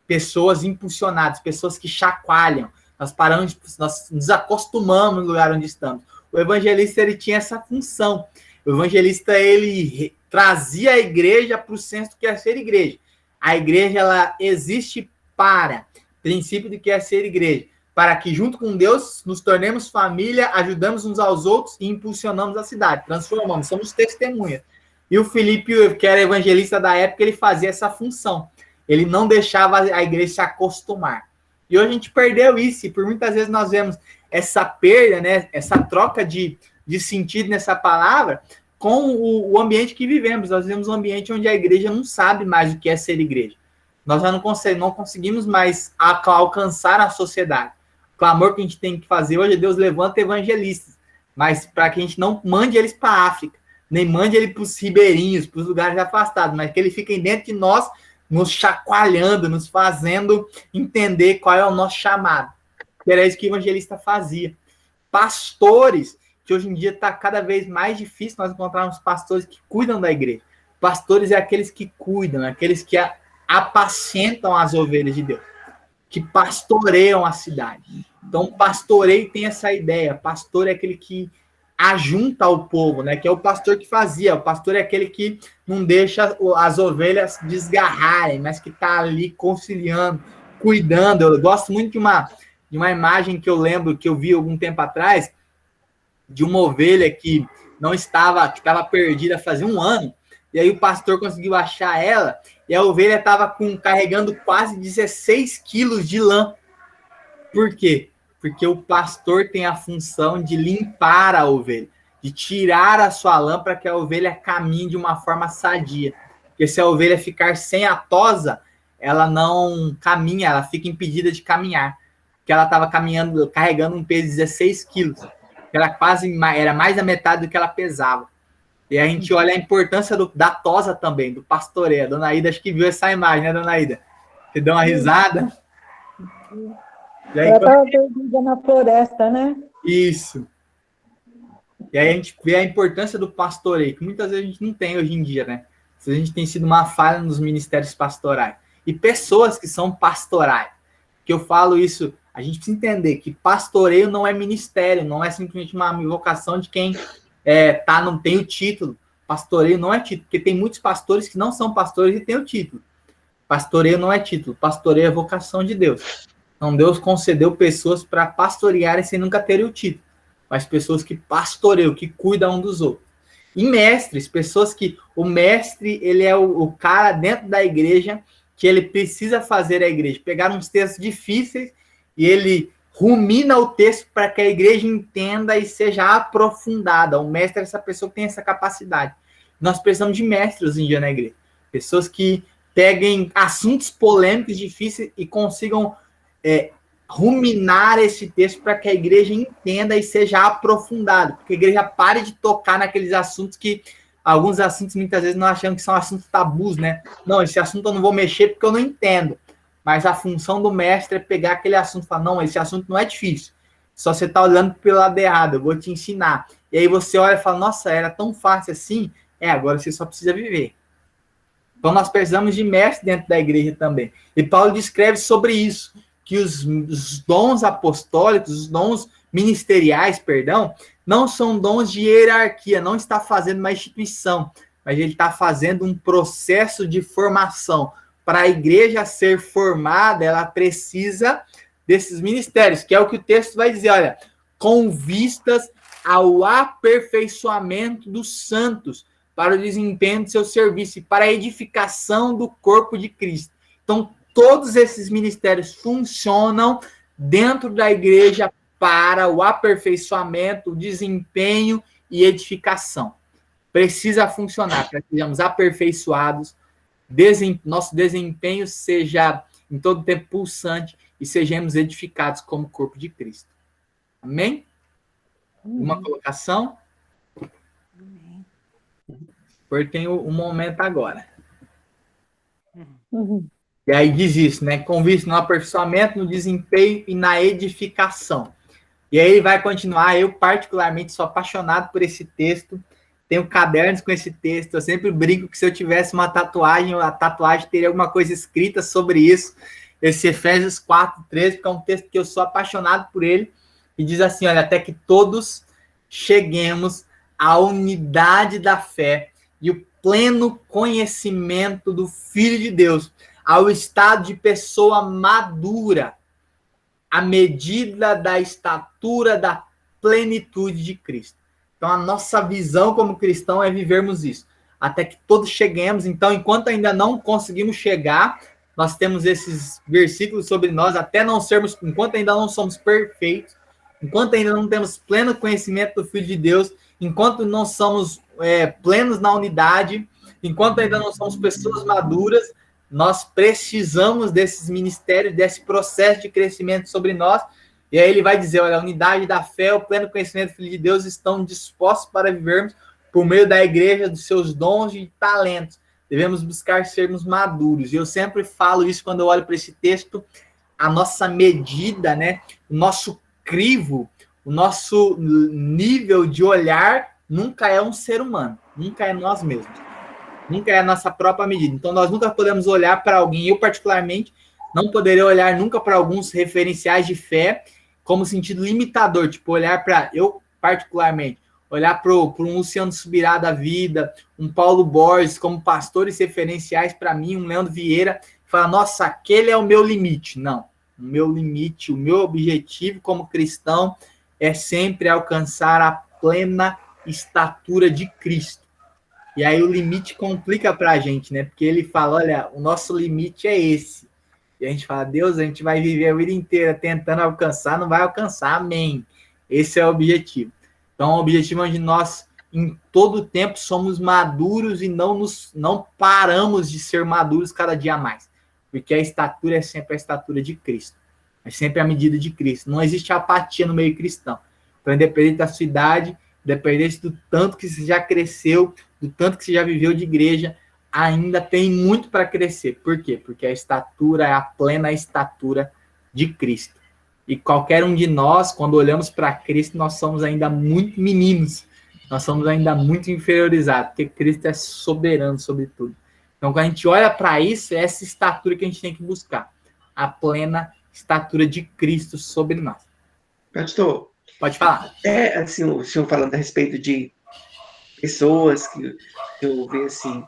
pessoas impulsionadas, pessoas que chacoalham. Nós nos acostumamos no lugar onde estamos. O evangelista, ele tinha essa função. O evangelista, ele trazia a igreja para o senso do que é ser igreja. A igreja, ela existe para o princípio do que é ser igreja, para que junto com Deus nos tornemos família, ajudamos uns aos outros e impulsionamos a cidade, transformamos, somos testemunhas. E o Filipe, que era evangelista da época, ele fazia essa função. Ele não deixava a igreja se acostumar. E hoje a gente perdeu isso, e por muitas vezes nós vemos essa perda, né, essa troca de sentido nessa palavra, com o ambiente que vivemos. Nós vivemos um ambiente onde a igreja não sabe mais o que é ser igreja. Nós já não conseguimos mais alcançar a sociedade. O clamor que a gente tem que fazer hoje é Deus levanta evangelistas, mas para que a gente não mande eles para a África, nem mande ele para os ribeirinhos, para os lugares afastados, mas que eles fiquem dentro de nós, nos chacoalhando, nos fazendo entender qual é o nosso chamado. Era isso que o evangelista fazia. Pastores, que hoje em dia está cada vez mais difícil nós encontrarmos pastores que cuidam da igreja. Pastores é aqueles que cuidam, aqueles que apacentam as ovelhas de Deus, que pastoreiam a cidade. Então, pastoreio tem essa ideia. Pastor é aquele que ajunta o povo, né? Que é o pastor que fazia. O pastor é aquele que não deixa as ovelhas desgarrarem, mas que está ali conciliando, cuidando. Eu gosto muito de uma imagem que eu lembro, que eu vi algum tempo atrás, de uma ovelha que estava perdida fazia um ano, e aí o pastor conseguiu achar ela, e a ovelha estava carregando quase 16 quilos de lã. Por quê? Porque o pastor tem a função de limpar a ovelha, de tirar a sua lã para que a ovelha caminhe de uma forma sadia. Porque se a ovelha ficar sem a tosa, ela não caminha, ela fica impedida de caminhar. Porque ela estava carregando um peso de 16 quilos. Era mais da metade do que ela pesava. E a gente olha a importância da tosa também, do pastoreio. A dona Ida acho que viu essa imagem, né, dona Ida? Você deu uma risada. E aí, ela estava perdida na floresta, né? Isso. E aí a gente vê a importância do pastoreio, que muitas vezes a gente não tem hoje em dia, né? A gente tem sido uma falha nos ministérios pastorais. E pessoas que são pastorais. Que eu falo isso, a gente precisa entender que pastoreio não é ministério, não é simplesmente uma vocação de quem não tem o título. Pastoreio não é título, porque tem muitos pastores que não são pastores e têm o título. Pastoreio não é título, pastoreio é vocação de Deus. Então Deus concedeu pessoas para pastorearem sem nunca terem o título, mas pessoas que pastoreiam, que cuidam um dos outros. E mestres, pessoas que o mestre, ele é o cara dentro da igreja que ele precisa fazer a igreja, pegar uns textos difíceis e ele rumina o texto para que a igreja entenda e seja aprofundada. O mestre é essa pessoa que tem essa capacidade. Nós precisamos de mestres hoje em dia na igreja. Pessoas que peguem assuntos polêmicos, difíceis e consigam ruminar esse texto para que a igreja entenda e seja aprofundada. Porque a igreja pare de tocar naqueles assuntos que alguns assuntos muitas vezes nós achamos que são assuntos tabus, né? Não, esse assunto eu não vou mexer porque eu não entendo. Mas a função do mestre é pegar aquele assunto e falar, não, esse assunto não é difícil. Só você está olhando pelo lado errado, eu vou te ensinar. E aí você olha e fala, nossa, era tão fácil assim? Agora você só precisa viver. Então nós precisamos de mestre dentro da igreja também. E Paulo descreve sobre isso, que os dons apostólicos, os dons ministeriais, não são dons de hierarquia, não está fazendo uma instituição, mas ele está fazendo um processo de formação. Para a igreja ser formada, ela precisa desses ministérios, que é o que o texto vai dizer, olha, com vistas ao aperfeiçoamento dos santos, para o desempenho do seu serviço e para a edificação do corpo de Cristo. Então, todos esses ministérios funcionam dentro da igreja para o aperfeiçoamento, o desempenho e edificação. Precisa funcionar para que sejamos aperfeiçoados, nosso desempenho seja em todo tempo pulsante e sejamos edificados como corpo de Cristo. Amém? Uma colocação? Amém. Porque tem um momento agora. E aí diz isso, né? Com vista no aperfeiçoamento, no desempenho e na edificação. E aí ele vai continuar. Eu, particularmente, sou apaixonado por esse texto. Tenho cadernos com esse texto. Eu sempre brinco que se eu tivesse uma tatuagem, a tatuagem teria alguma coisa escrita sobre isso. Esse Efésios 4:13, porque é um texto que eu sou apaixonado por ele. E diz assim, olha, até que todos cheguemos à unidade da fé e o pleno conhecimento do Filho de Deus, ao estado de pessoa madura, à medida da estatura da plenitude de Cristo. Então, a nossa visão como cristão é vivermos isso. Até que todos cheguemos. Então, enquanto ainda não conseguimos chegar, nós temos esses versículos sobre nós, enquanto ainda não somos perfeitos, enquanto ainda não temos pleno conhecimento do Filho de Deus, enquanto não somos plenos na unidade, enquanto ainda não somos pessoas maduras, nós precisamos desses ministérios, desse processo de crescimento sobre nós. E aí ele vai dizer, olha, a unidade da fé, o pleno conhecimento do Filho de Deus estão dispostos para vivermos por meio da igreja, dos seus dons e talentos. Devemos buscar sermos maduros. E eu sempre falo isso quando eu olho para esse texto, a nossa medida, né? O nosso crivo, o nosso nível de olhar nunca é um ser humano, nunca é nós mesmos, nunca é a nossa própria medida. Então, nós nunca podemos olhar para alguém, eu particularmente, não poderia olhar nunca para alguns referenciais de fé como sentido limitador, tipo, olhar para, eu particularmente, olhar para um Luciano Subirá da vida, um Paulo Borges como pastores referenciais para mim, um Leandro Vieira, falar, nossa, aquele é o meu limite. Não, o meu limite, o meu objetivo como cristão é sempre alcançar a plena estatura de Cristo. E aí o limite complica para a gente, né? Porque ele fala, olha, o nosso limite é esse. E a gente fala, Deus, a gente vai viver a vida inteira tentando alcançar, não vai alcançar, amém. Esse é o objetivo. Então, o objetivo é onde nós, em todo tempo, somos maduros e não paramos de ser maduros cada dia mais. Porque a estatura é sempre a estatura de Cristo. É sempre a medida de Cristo. Não existe apatia no meio cristão. Então, independente da sua idade, independente do tanto que você já cresceu, do tanto que você já viveu de igreja, ainda tem muito para crescer. Por quê? Porque a estatura é a plena estatura de Cristo. E qualquer um de nós, quando olhamos para Cristo, nós somos ainda muito meninos. Nós somos ainda muito inferiorizados, porque Cristo é soberano sobre tudo. Então, quando a gente olha para isso, é essa estatura que a gente tem que buscar. A plena estatura de Cristo sobre nós. Pastor, pode falar. Assim, o senhor falando a respeito de pessoas que eu vejo assim,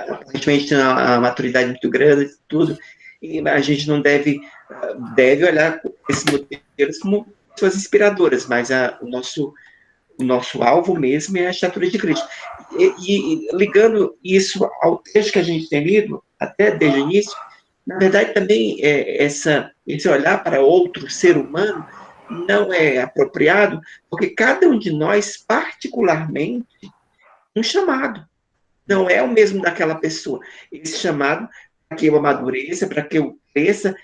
aparentemente tem uma maturidade muito grande e tudo, e a gente não deve olhar esses modelos como pessoas inspiradoras, mas o nosso alvo mesmo é a estatura de Cristo. E ligando isso ao texto que a gente tem lido, até desde o início, na verdade também esse olhar para outro ser humano não é apropriado, porque cada um de nós, particularmente, um chamado. Não é o mesmo daquela pessoa. Esse chamado para que eu amadureça, para que eu cresça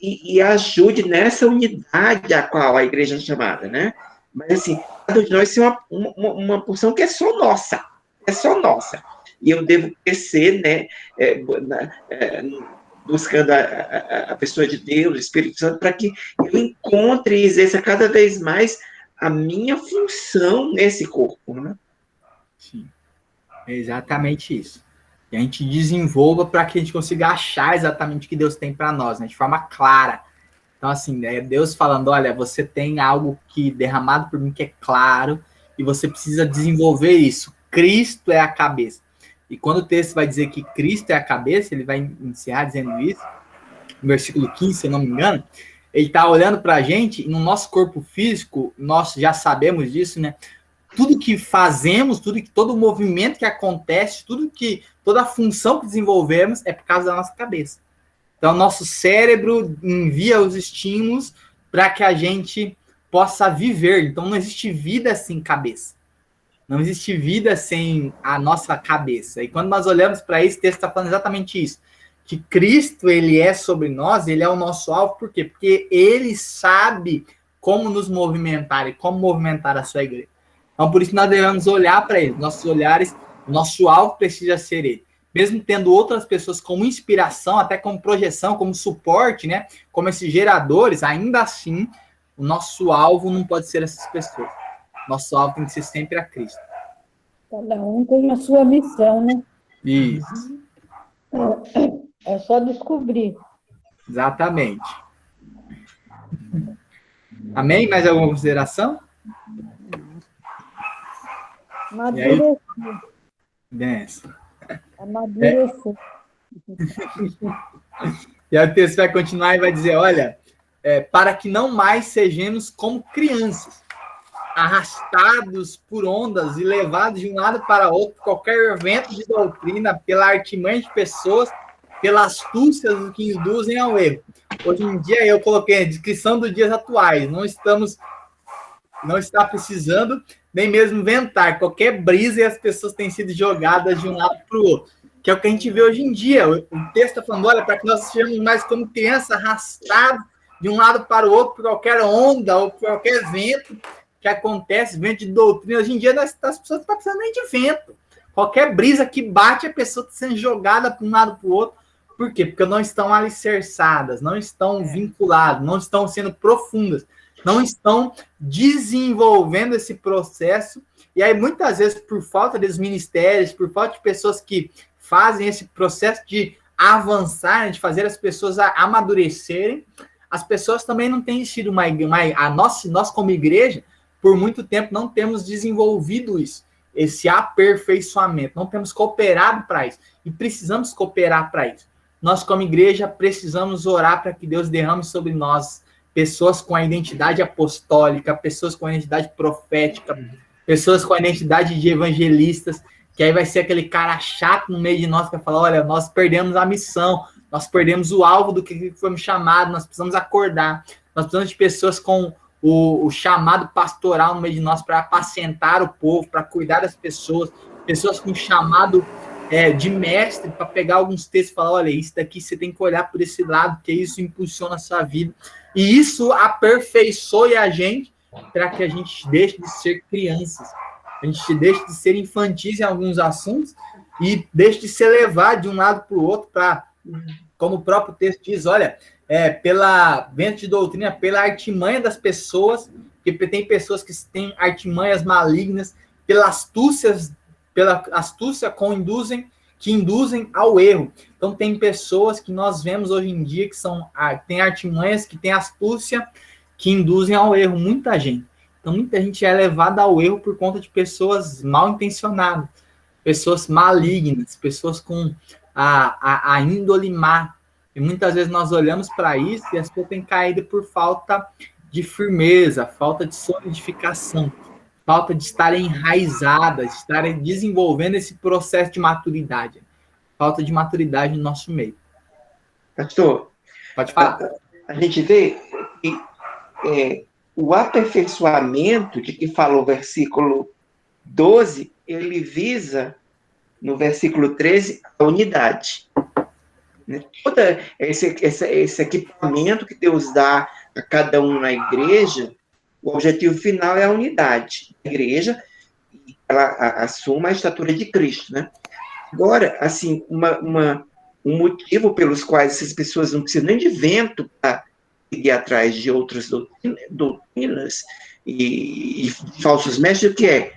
e ajude nessa unidade a qual a igreja é chamada, né? Mas, assim, cada um de nós tem uma porção que é só nossa. É só nossa. E eu devo crescer, né? Buscando a pessoa de Deus, o Espírito Santo, para que eu encontre e exerça cada vez mais a minha função nesse corpo, né? Sim, é exatamente isso. E a gente desenvolva para que a gente consiga achar exatamente o que Deus tem para nós, né? De forma clara. Então, assim, é Deus falando, olha, você tem algo que derramado por mim que é claro, e você precisa desenvolver isso. Cristo é a cabeça. E quando o texto vai dizer que Cristo é a cabeça, ele vai encerrar dizendo isso, no versículo 15, se eu não me engano, ele está olhando para a gente, e no nosso corpo físico, nós já sabemos disso, né? Tudo que fazemos, todo o movimento que acontece, toda a função que desenvolvemos é por causa da nossa cabeça. Então, nosso cérebro envia os estímulos para que a gente possa viver. Então, não existe vida sem cabeça. Não existe vida sem a nossa cabeça. E quando nós olhamos para isso, o texto está falando exatamente isso. Que Cristo, ele é sobre nós, ele é o nosso alvo. Por quê? Porque ele sabe como nos movimentar e como movimentar a sua igreja. Então, por isso nós devemos olhar para ele. Nossos olhares, o nosso alvo precisa ser ele. Mesmo tendo outras pessoas como inspiração, até como projeção, como suporte, né? Como esses geradores, ainda assim, o nosso alvo não pode ser essas pessoas. Nosso alvo tem que ser sempre a Cristo. Cada um tem a sua missão, né? Isso. É só descobrir. Exatamente. Amém? Mais alguma consideração? Amadurecer. Amadurecer. E aí o texto vai continuar e vai dizer, olha, para que não mais sejamos como crianças, arrastados por ondas e levados de um lado para outro, qualquer vento de doutrina, pela artimanha de pessoas, pela astúcia dos que induzem ao erro. Hoje em dia, eu coloquei a descrição dos dias atuais, não estamos não está precisando nem mesmo ventar qualquer brisa e as pessoas têm sido jogadas de um lado para o outro, que é o que a gente vê hoje em dia. O texto está falando, olha, para que nós sejamos mais como criança, arrastados de um lado para o outro por qualquer onda ou por qualquer vento que acontece, vento de doutrina. Hoje em dia as pessoas não estão precisando nem de vento. Qualquer brisa que bate, a pessoa está sendo jogada para um lado para o outro. Por quê? Porque não estão alicerçadas, não estão vinculadas, não estão sendo profundas, não estão desenvolvendo esse processo. E aí, muitas vezes, por falta dos ministérios, por falta de pessoas que fazem esse processo de avançar, de fazer as pessoas amadurecerem, as pessoas também não têm sido nós como igreja, por muito tempo, não temos desenvolvido isso, esse aperfeiçoamento, não temos cooperado para isso, e precisamos cooperar para isso. Nós, como igreja, precisamos orar para que Deus derrame sobre nós pessoas com a identidade apostólica, pessoas com a identidade profética, pessoas com a identidade de evangelistas, que aí vai ser aquele cara chato no meio de nós que vai falar, olha, nós perdemos a missão, nós perdemos o alvo do que fomos chamados, nós precisamos acordar, nós precisamos de pessoas com o chamado pastoral no meio de nós para apacentar o povo, para cuidar das pessoas, pessoas com chamado de mestre, para pegar alguns textos e falar, olha, isso daqui você tem que olhar por esse lado, porque isso impulsiona a sua vida. E isso aperfeiçoe a gente para que a gente deixe de ser crianças, a gente deixe de ser infantis em alguns assuntos e deixe de se levar de um lado para o outro, para, como o próprio texto diz, olha, pela vento de doutrina, pela artimanha das pessoas, porque tem pessoas que têm artimanhas malignas, pela astúcia que induzem ao erro. Então, tem pessoas que nós vemos hoje em dia que têm artimanhas, que têm astúcia, que induzem ao erro. Muita gente. Então, muita gente é levada ao erro por conta de pessoas mal intencionadas, pessoas malignas, pessoas com a índole má. E muitas vezes nós olhamos para isso e as pessoas têm caído por falta de firmeza, falta de solidificação, falta de estarem enraizadas, de estarem desenvolvendo esse processo de maturidade. Falta de maturidade no nosso meio. Pastor, pode falar. A gente vê que o aperfeiçoamento de que fala o versículo 12, ele visa, no versículo 13, a unidade. Todo esse equipamento que Deus dá a cada um na igreja, o objetivo final é a unidade da igreja, ela assuma a estatura de Cristo, né? Agora, assim, um motivo pelos quais essas pessoas não precisam nem de vento para seguir atrás de outras doutrinas e falsos mestres, o que é?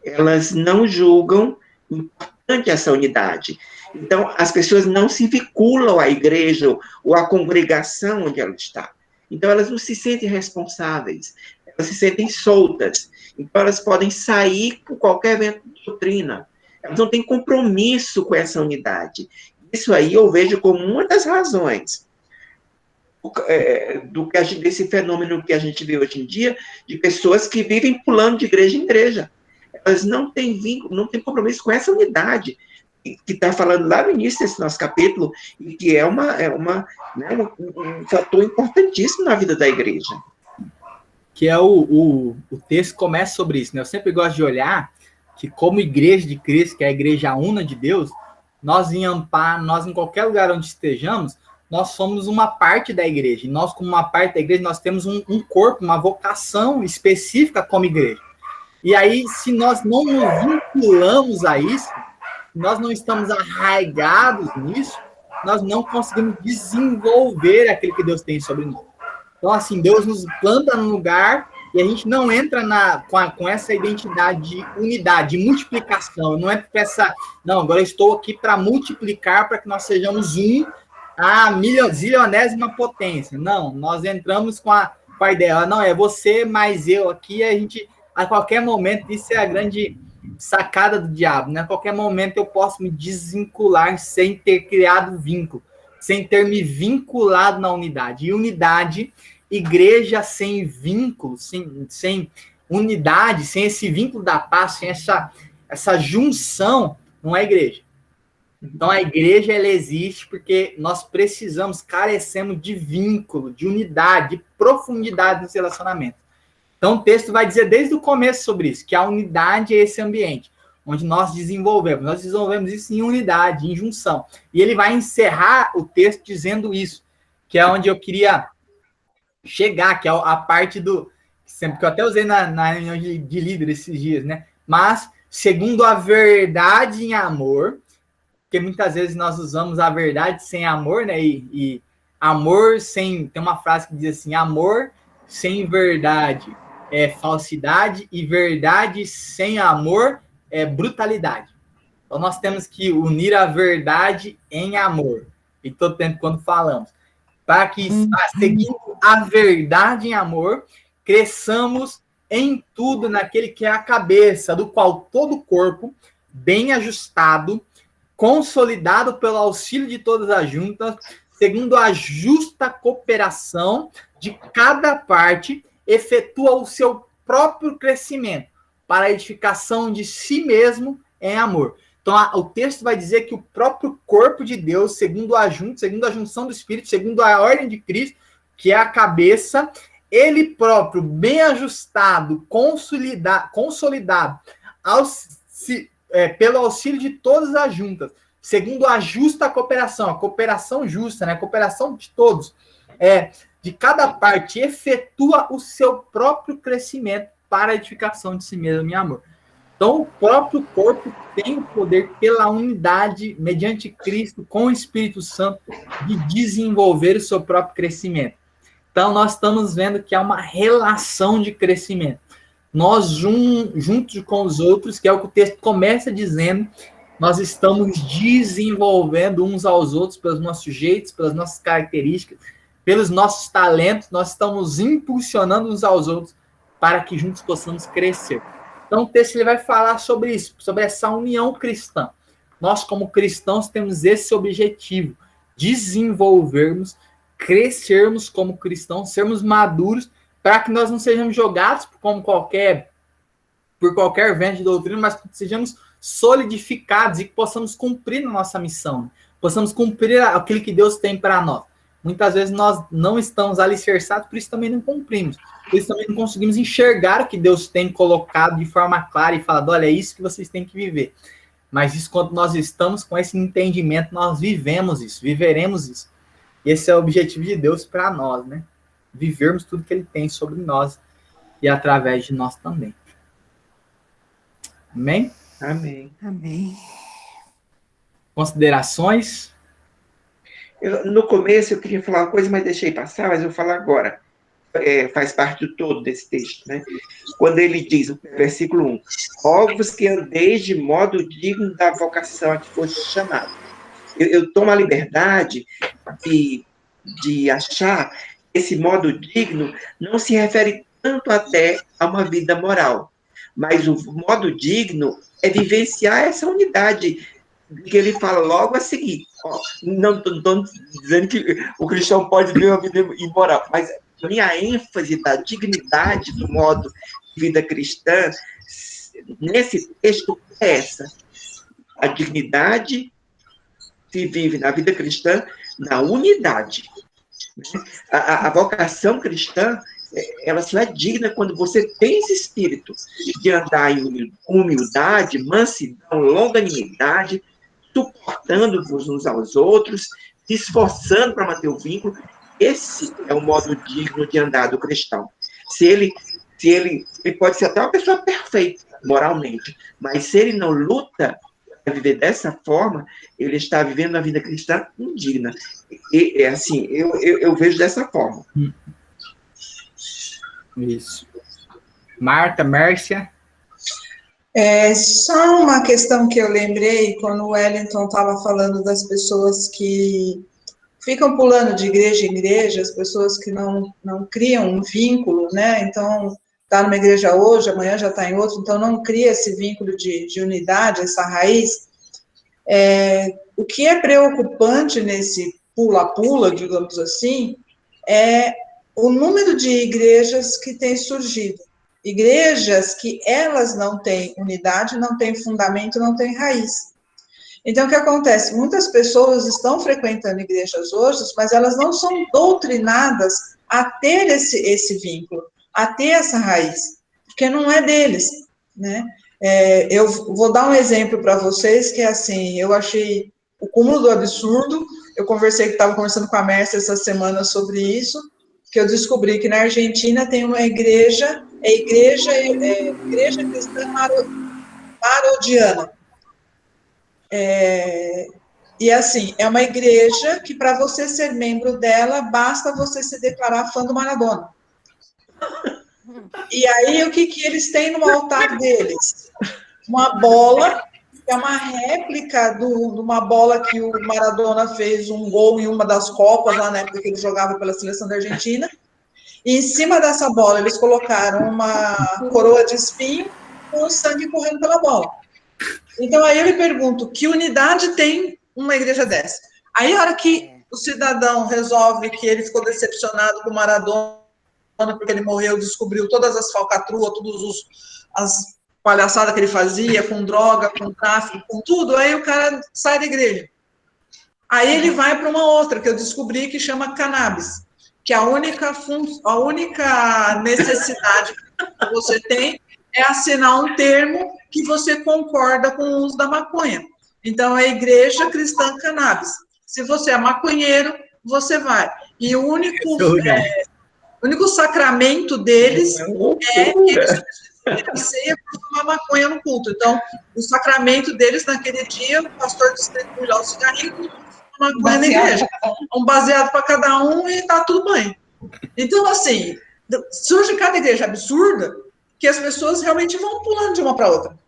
Elas não julgam importante essa unidade. Então, as pessoas não se vinculam à igreja ou à congregação onde ela está. Então, elas não se sentem responsáveis, elas se sentem soltas. Então, elas podem sair com qualquer evento de doutrina. Elas não têm compromisso com essa unidade. Isso aí eu vejo como uma das razões desse fenômeno que a gente vê hoje em dia, de pessoas que vivem pulando de igreja em igreja. Elas não têm vínculo, não têm compromisso com essa unidade que está falando lá no início desse nosso capítulo, e que é um fator importantíssimo na vida da igreja. Que é o texto começa sobre isso, né? Eu sempre gosto de olhar que, como igreja de Cristo, que é a igreja una de Deus, nós em qualquer lugar onde estejamos, nós somos uma parte da igreja. E nós, como uma parte da igreja, nós temos um corpo, uma vocação específica como igreja. E aí, se nós não nos vinculamos a isso, nós não estamos arraigados nisso, nós não conseguimos desenvolver aquilo que Deus tem sobre nós. Então, assim, Deus nos planta num lugar e a gente não entra com essa identidade de unidade, de multiplicação. Não é não, agora eu estou aqui para multiplicar, para que nós sejamos a zilionésima potência. Não, nós entramos com a ideia, não, é você mais eu aqui, a gente, a qualquer momento, isso é a grande sacada do diabo, né? A qualquer momento eu posso me desvincular sem ter criado vínculo, sem ter me vinculado na unidade. E unidade, igreja sem vínculo, sem unidade, sem esse vínculo da paz, sem essa junção, não é igreja. Então a igreja, ela existe porque nós carecemos de vínculo, de unidade, de profundidade nos relacionamentos. Então, o texto vai dizer desde o começo sobre isso, que a unidade é esse ambiente, onde nós desenvolvemos isso em unidade, em junção. E ele vai encerrar o texto dizendo isso, que é onde eu queria chegar, que é a parte do... Sempre que eu até usei na reunião de líder esses dias, né? Mas, segundo a verdade em amor, porque muitas vezes nós usamos a verdade sem amor, né? E amor sem... Tem uma frase que diz assim, amor sem verdade é falsidade e verdade sem amor é brutalidade. Então, nós temos que unir a verdade em amor. E todo tempo quando falamos. Para que, seguindo a verdade em amor, cresçamos em tudo naquele que é a cabeça, do qual todo o corpo, bem ajustado, consolidado pelo auxílio de todas as juntas, segundo a justa cooperação de cada parte, efetua o seu próprio crescimento para a edificação de si mesmo em amor. Então, o texto vai dizer que o próprio corpo de Deus, segundo a junção do Espírito, segundo a ordem de Cristo, que é a cabeça, ele próprio, bem ajustado, consolidado pelo auxílio de todas as juntas, segundo a justa cooperação, a cooperação justa, né? A cooperação de todos, de cada parte, efetua o seu próprio crescimento para a edificação de si mesmo, meu amor. Então, o próprio corpo tem o poder, pela unidade, mediante Cristo, com o Espírito Santo, de desenvolver o seu próprio crescimento. Então, nós estamos vendo que há uma relação de crescimento. Nós, juntos com os outros, que é o que o texto começa dizendo, nós estamos desenvolvendo uns aos outros pelos nossos jeitos, pelas nossas características, pelos nossos talentos, nós estamos impulsionando uns aos outros para que juntos possamos crescer. Então, o texto ele vai falar sobre isso, sobre essa união cristã. Nós, como cristãos, temos esse objetivo, desenvolvermos, crescermos como cristãos, sermos maduros, para que nós não sejamos jogados por qualquer vento de doutrina, mas que sejamos solidificados e que possamos cumprir a nossa missão, possamos cumprir aquilo que Deus tem para nós. Muitas vezes nós não estamos alicerçados, por isso também não cumprimos. Por isso também não conseguimos enxergar o que Deus tem colocado de forma clara e falado, olha, é isso que vocês têm que viver. Mas isso, quando nós estamos com esse entendimento, nós vivemos isso, viveremos isso. Esse é o objetivo de Deus para nós, né? Vivermos tudo que Ele tem sobre nós e através de nós também. Amém? Amém. Amém. Considerações? No começo eu queria falar uma coisa, mas deixei passar, mas eu vou falar agora. Faz parte do todo desse texto, né? Quando ele diz, o versículo 1, rogo-vos que andeis de modo digno da vocação a que foste chamado. Eu tomo a liberdade de achar que esse modo digno não se refere tanto até a uma vida moral, mas o modo digno é vivenciar essa unidade que ele fala logo a seguir. Não estou dizendo que o cristão pode viver uma vida imoral, mas a minha ênfase da dignidade do modo de vida cristã, nesse texto, é essa. A dignidade se vive na vida cristã na unidade. A vocação cristã, ela só é digna quando você tem esse espírito de andar em humildade, mansidão, longanimidade, suportando-vos uns aos outros, se esforçando para manter o vínculo. Esse é o modo digno de andar do cristão. Ele pode ser até uma pessoa perfeita, moralmente, mas se ele não luta para viver dessa forma, ele está vivendo a vida cristã indigna. E assim, eu vejo dessa forma. Isso. Marta, Mércia? Só uma questão que eu lembrei, quando o Wellington estava falando das pessoas que ficam pulando de igreja em igreja, as pessoas que não criam um vínculo, né? Então, está numa igreja hoje, amanhã já está em outra, então não cria esse vínculo de unidade, essa raiz. O que é preocupante nesse pula-pula, digamos assim, é o número de igrejas que tem surgido. Igrejas que elas não têm unidade, não têm fundamento, não têm raiz. Então, o que acontece? Muitas pessoas estão frequentando igrejas hoje, mas elas não são doutrinadas a ter esse vínculo. a ter essa raiz, porque não é deles, né? Eu vou dar um exemplo para vocês, que é assim, eu achei o cúmulo do absurdo. Eu estava conversando com a Mércia essa semana sobre isso, que eu descobri que na Argentina tem uma igreja, Igreja Cristã Marodiana. E assim, é uma igreja que para você ser membro dela, basta você se declarar fã do Maradona. E aí, o que eles têm no altar deles? Uma bola, que é uma réplica de uma bola que o Maradona fez um gol em uma das Copas, lá na época que ele jogava pela seleção da Argentina. E em cima dessa bola, eles colocaram uma coroa de espinho com o sangue correndo pela bola. Então, aí eu me pergunto, que unidade tem uma igreja dessa? Aí, a hora que o cidadão resolve que ele ficou decepcionado com o Maradona, porque ele morreu, descobriu todas as falcatruas, as palhaçadas que ele fazia, com droga, com tráfico, com tudo, aí o cara sai da igreja. Aí ele vai para uma outra, que eu descobri, que chama cannabis, que a única necessidade que você tem é assinar um termo que você concorda com o uso da maconha. Então, é a Igreja Cristã Cannabis. Se você é maconheiro, você vai. E o único sacramento deles é que eles a ceia para tomar maconha no culto. Então, o sacramento deles, naquele dia, o pastor distribuiu lá o cigarrinho, maconha na igreja. Um baseado para cada um e tá tudo bem. Então, assim, surge cada igreja absurda que as pessoas realmente vão pulando de uma para outra.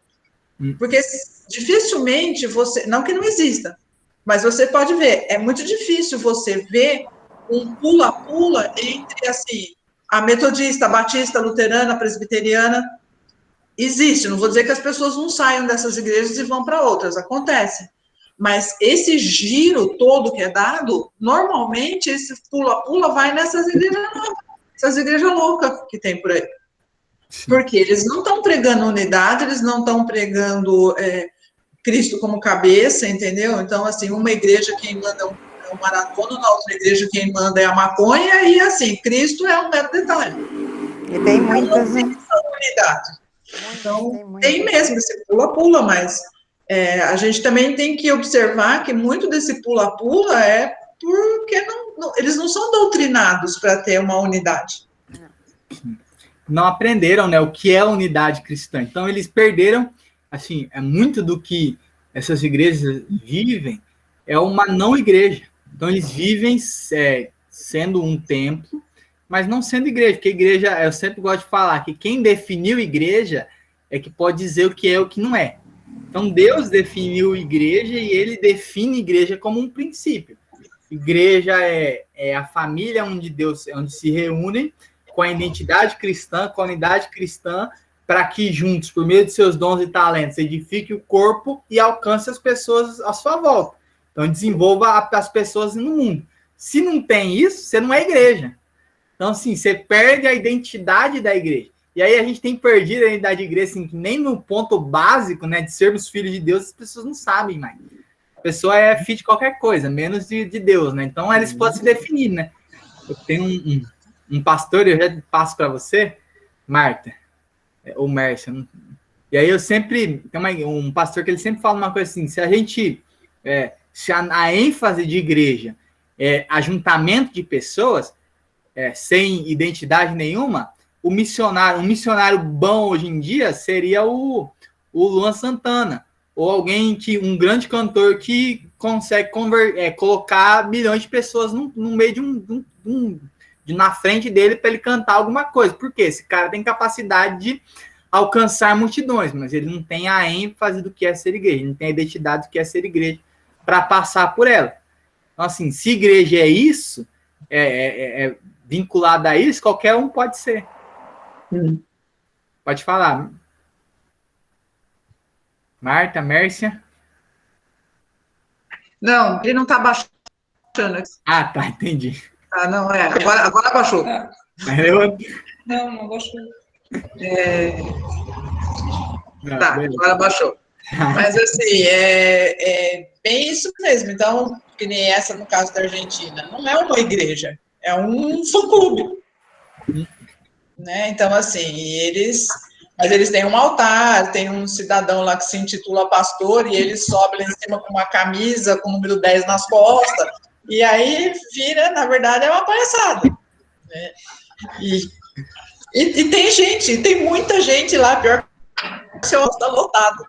Porque dificilmente você, não que não exista, mas você pode ver, é muito difícil você ver um pula-pula entre, assim, a metodista, a batista, a luterana, a presbiteriana. Existe, não vou dizer que as pessoas não saiam dessas igrejas e vão para outras, acontece. Mas esse giro todo que é dado, normalmente esse pula-pula vai nessas igrejas novas, essas igrejas loucas que tem por aí. Porque eles não estão pregando unidade, eles não estão pregando Cristo como cabeça, entendeu? Então, assim, uma igreja quem manda é o Maradona, na outra igreja quem manda é a maconha, e assim, Cristo é um mero detalhe. E tem muitas, né? Unidade. Então, tem mesmo esse pula-pula, mas a gente também tem que observar que muito desse pula-pula é porque eles não são doutrinados para ter uma unidade. Não aprenderam, né, o que é a unidade cristã. Então, eles perderam, assim, muito do que essas igrejas vivem é uma não igreja. Então, eles vivem sendo um templo, mas não sendo igreja, porque igreja, eu sempre gosto de falar que quem definiu igreja é que pode dizer o que é e o que não é. Então, Deus definiu igreja e ele define igreja como um princípio. Igreja é a família onde se reúnem com a identidade cristã, com a unidade cristã, para que juntos, por meio de seus dons e talentos, edifique o corpo e alcance as pessoas à sua volta. Então, desenvolva as pessoas no mundo. Se não tem isso, você não é igreja. Então, assim, você perde a identidade da igreja. E aí a gente tem perdido a identidade da igreja, assim, que nem no ponto básico, né, de sermos filhos de Deus, as pessoas não sabem mais. A pessoa é filho de qualquer coisa, menos de Deus, né? Então, eles podem se definir, né? Eu tenho um pastor, eu já passo para você, Marta, ou Mércia. E aí eu sempre, tem um pastor que ele sempre fala uma coisa assim, se a gente, se a ênfase de igreja é ajuntamento de pessoas, sem identidade nenhuma, um missionário bom hoje em dia seria o Luan Santana, ou um grande cantor que consegue colocar milhões de pessoas no meio na frente dele para ele cantar alguma coisa. Por quê? Esse cara tem capacidade de alcançar multidões, mas ele não tem a ênfase do que é ser igreja, ele não tem a identidade do que é ser igreja para passar por ela. Então, assim, se igreja é isso, vinculada a isso, qualquer um pode ser. Pode falar. Marta, Mércia? Não, ele não está baixando. Ah, tá, entendi. Ah, não, agora baixou. Não baixou. Tá, agora baixou. Mas, assim, é bem isso mesmo. Então, que nem essa no caso da Argentina, não é uma igreja, é um fã-clube. né? Então, assim, mas eles têm um altar, tem um cidadão lá que se intitula pastor, e ele sobe lá em cima com uma camisa com o número 10 nas costas, e aí vira, na verdade, é uma palhaçada, né? E tem muita gente lá, pior que o seu está lotado.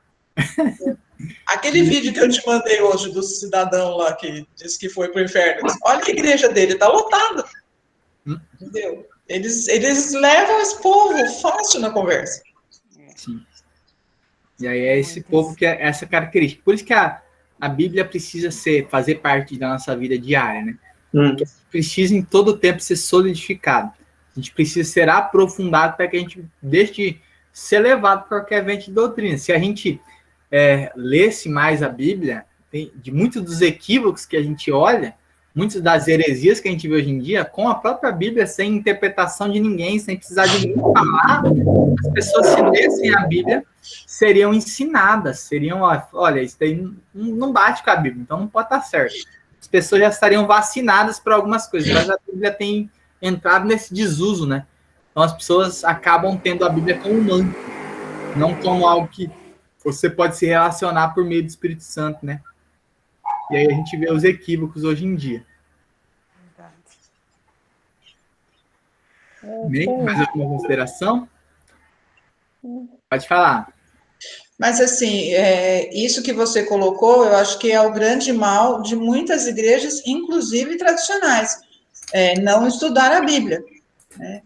Aquele vídeo que eu te mandei hoje do cidadão lá que disse que foi para o inferno, olha a igreja dele, está lotada. Entendeu? Eles levam esse povo fácil na conversa. Sim. E aí é esse povo que é essa característica. Por isso que a Bíblia precisa fazer parte da nossa vida diária, né? Porque precisa em todo tempo ser solidificado. A gente precisa ser aprofundado para que a gente deixe de ser levado por qualquer vento de doutrina. Se a gente lesse mais a Bíblia, de muitos dos equívocos que a gente olha, muitas das heresias que a gente vê hoje em dia, com a própria Bíblia, sem interpretação de ninguém, sem precisar de ninguém falar, as pessoas, se lessem a Bíblia, seriam ensinadas, seriam, olha, isso daí não bate com a Bíblia, então não pode estar certo. As pessoas já estariam vacinadas para algumas coisas, mas a Bíblia tem entrado nesse desuso, né? Então as pessoas acabam tendo a Bíblia como um manto, não como algo que você pode se relacionar por meio do Espírito Santo, né? E aí a gente vê os equívocos hoje em dia. Mais alguma consideração? Pode falar. Mas, assim, isso que você colocou, eu acho que é o grande mal de muitas igrejas, inclusive tradicionais, não estudar a Bíblia, né?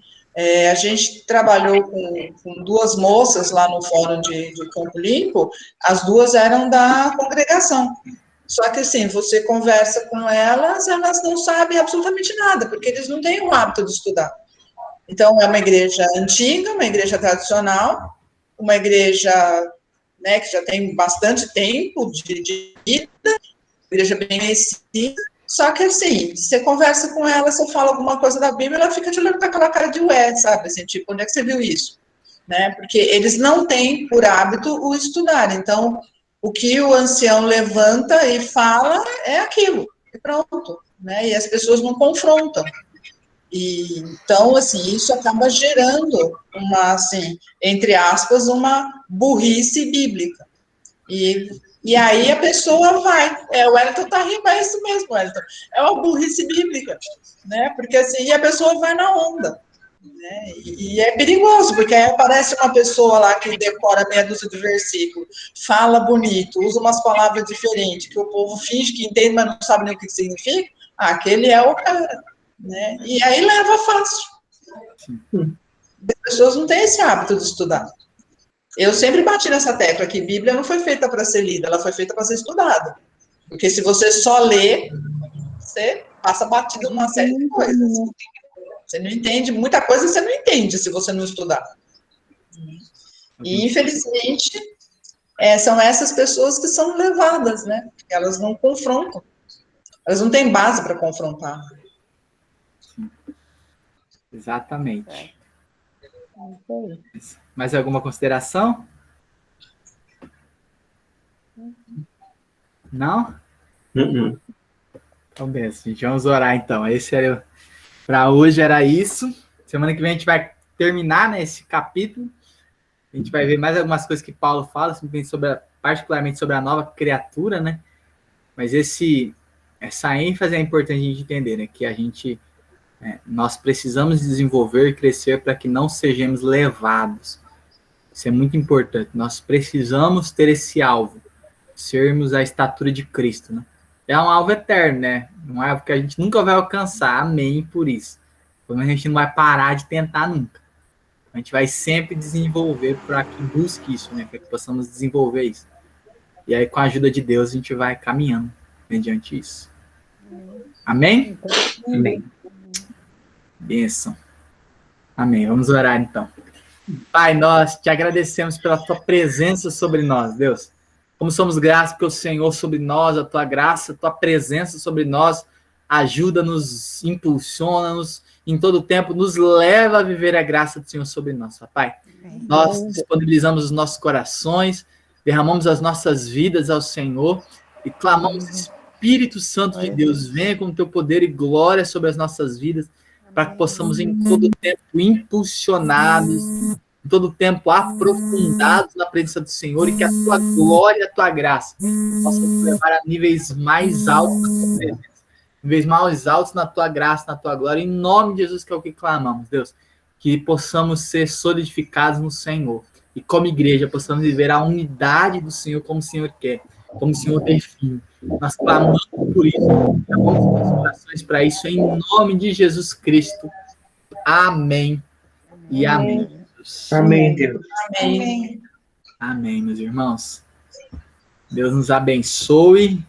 A gente trabalhou com duas moças lá no fórum de Campo Limpo, as duas eram da congregação. Só que, assim, você conversa com elas não sabem absolutamente nada, porque eles não têm o hábito de estudar. Então, é uma igreja antiga, uma igreja tradicional, uma igreja, né, que já tem bastante tempo de vida, igreja bem conhecida. Só que, assim, você conversa com ela, você fala alguma coisa da Bíblia, ela fica te olhando com aquela cara de ué, sabe? Assim, tipo, onde é que você viu isso? Né? Porque eles não têm por hábito o estudar. Então, o que o ancião levanta e fala é aquilo, e pronto, né? E as pessoas não confrontam. E, então, assim, isso acaba gerando uma, assim, entre aspas, uma burrice bíblica. E aí a pessoa vai. O Wellington tá rindo, é isso mesmo, Wellington. É uma burrice bíblica, né? Porque assim, e a pessoa vai na onda. Né? E é perigoso, porque aí aparece uma pessoa lá que decora meia dúzia de versículos, fala bonito, usa umas palavras diferentes, que o povo finge que entende, mas não sabe nem o que significa. Aquele é o cara. Né? E aí leva fácil. As pessoas não têm esse hábito de estudar. Eu sempre bati nessa tecla que Bíblia não foi feita para ser lida, ela foi feita para ser estudada. Porque se você só lê, você passa batido numa série de coisas. Você não entende, muita coisa você não entende se você não estudar. E, infelizmente, são essas pessoas que são levadas, né? Elas não confrontam. Elas não têm base para confrontar. Sim. Exatamente. Mais alguma consideração? Não? Então, bem, gente, vamos orar então. Para hoje era isso. Semana que vem a gente vai terminar, né, esse capítulo. A gente vai ver mais algumas coisas que Paulo fala, particularmente sobre a nova criatura, né? Mas essa ênfase é importante a gente entender, né? Que nós precisamos desenvolver e crescer para que não sejamos levados. Isso é muito importante. Nós precisamos ter esse alvo, sermos a estatura de Cristo, né? É um alvo eterno, né? Um alvo que a gente nunca vai alcançar. Amém por isso. Mas a gente não vai parar de tentar nunca. A gente vai sempre desenvolver para que busque isso, né? Para que possamos desenvolver isso. E aí, com a ajuda de Deus, a gente vai caminhando mediante isso. Amém? Amém. Bênção. Amém. Vamos orar, então. Pai, nós te agradecemos pela tua presença sobre nós, Deus. Como somos gratos pelo Senhor sobre nós, a tua graça, a tua presença sobre nós, ajuda-nos, impulsiona-nos, em todo tempo, nos leva a viver a graça do Senhor sobre nós, Pai. Nós disponibilizamos os nossos corações, derramamos as nossas vidas ao Senhor e clamamos, Espírito Santo de Deus, venha com o teu poder e glória sobre as nossas vidas, para que possamos em todo tempo impulsionados, em todo tempo aprofundados na presença do Senhor, e que a tua glória, a tua graça possa nos levar a níveis mais altos na tua presença, níveis mais altos na tua graça, na tua glória, em nome de Jesus, que é o que clamamos, Deus, que possamos ser solidificados no Senhor, e como igreja possamos viver a unidade do Senhor como o Senhor quer, como o Senhor define. Nós clamamos por isso, chamamos nossos corações para isso, em nome de Jesus Cristo. Amém e amém. Amém, Deus. Amém. Amém, meus irmãos. Deus nos abençoe.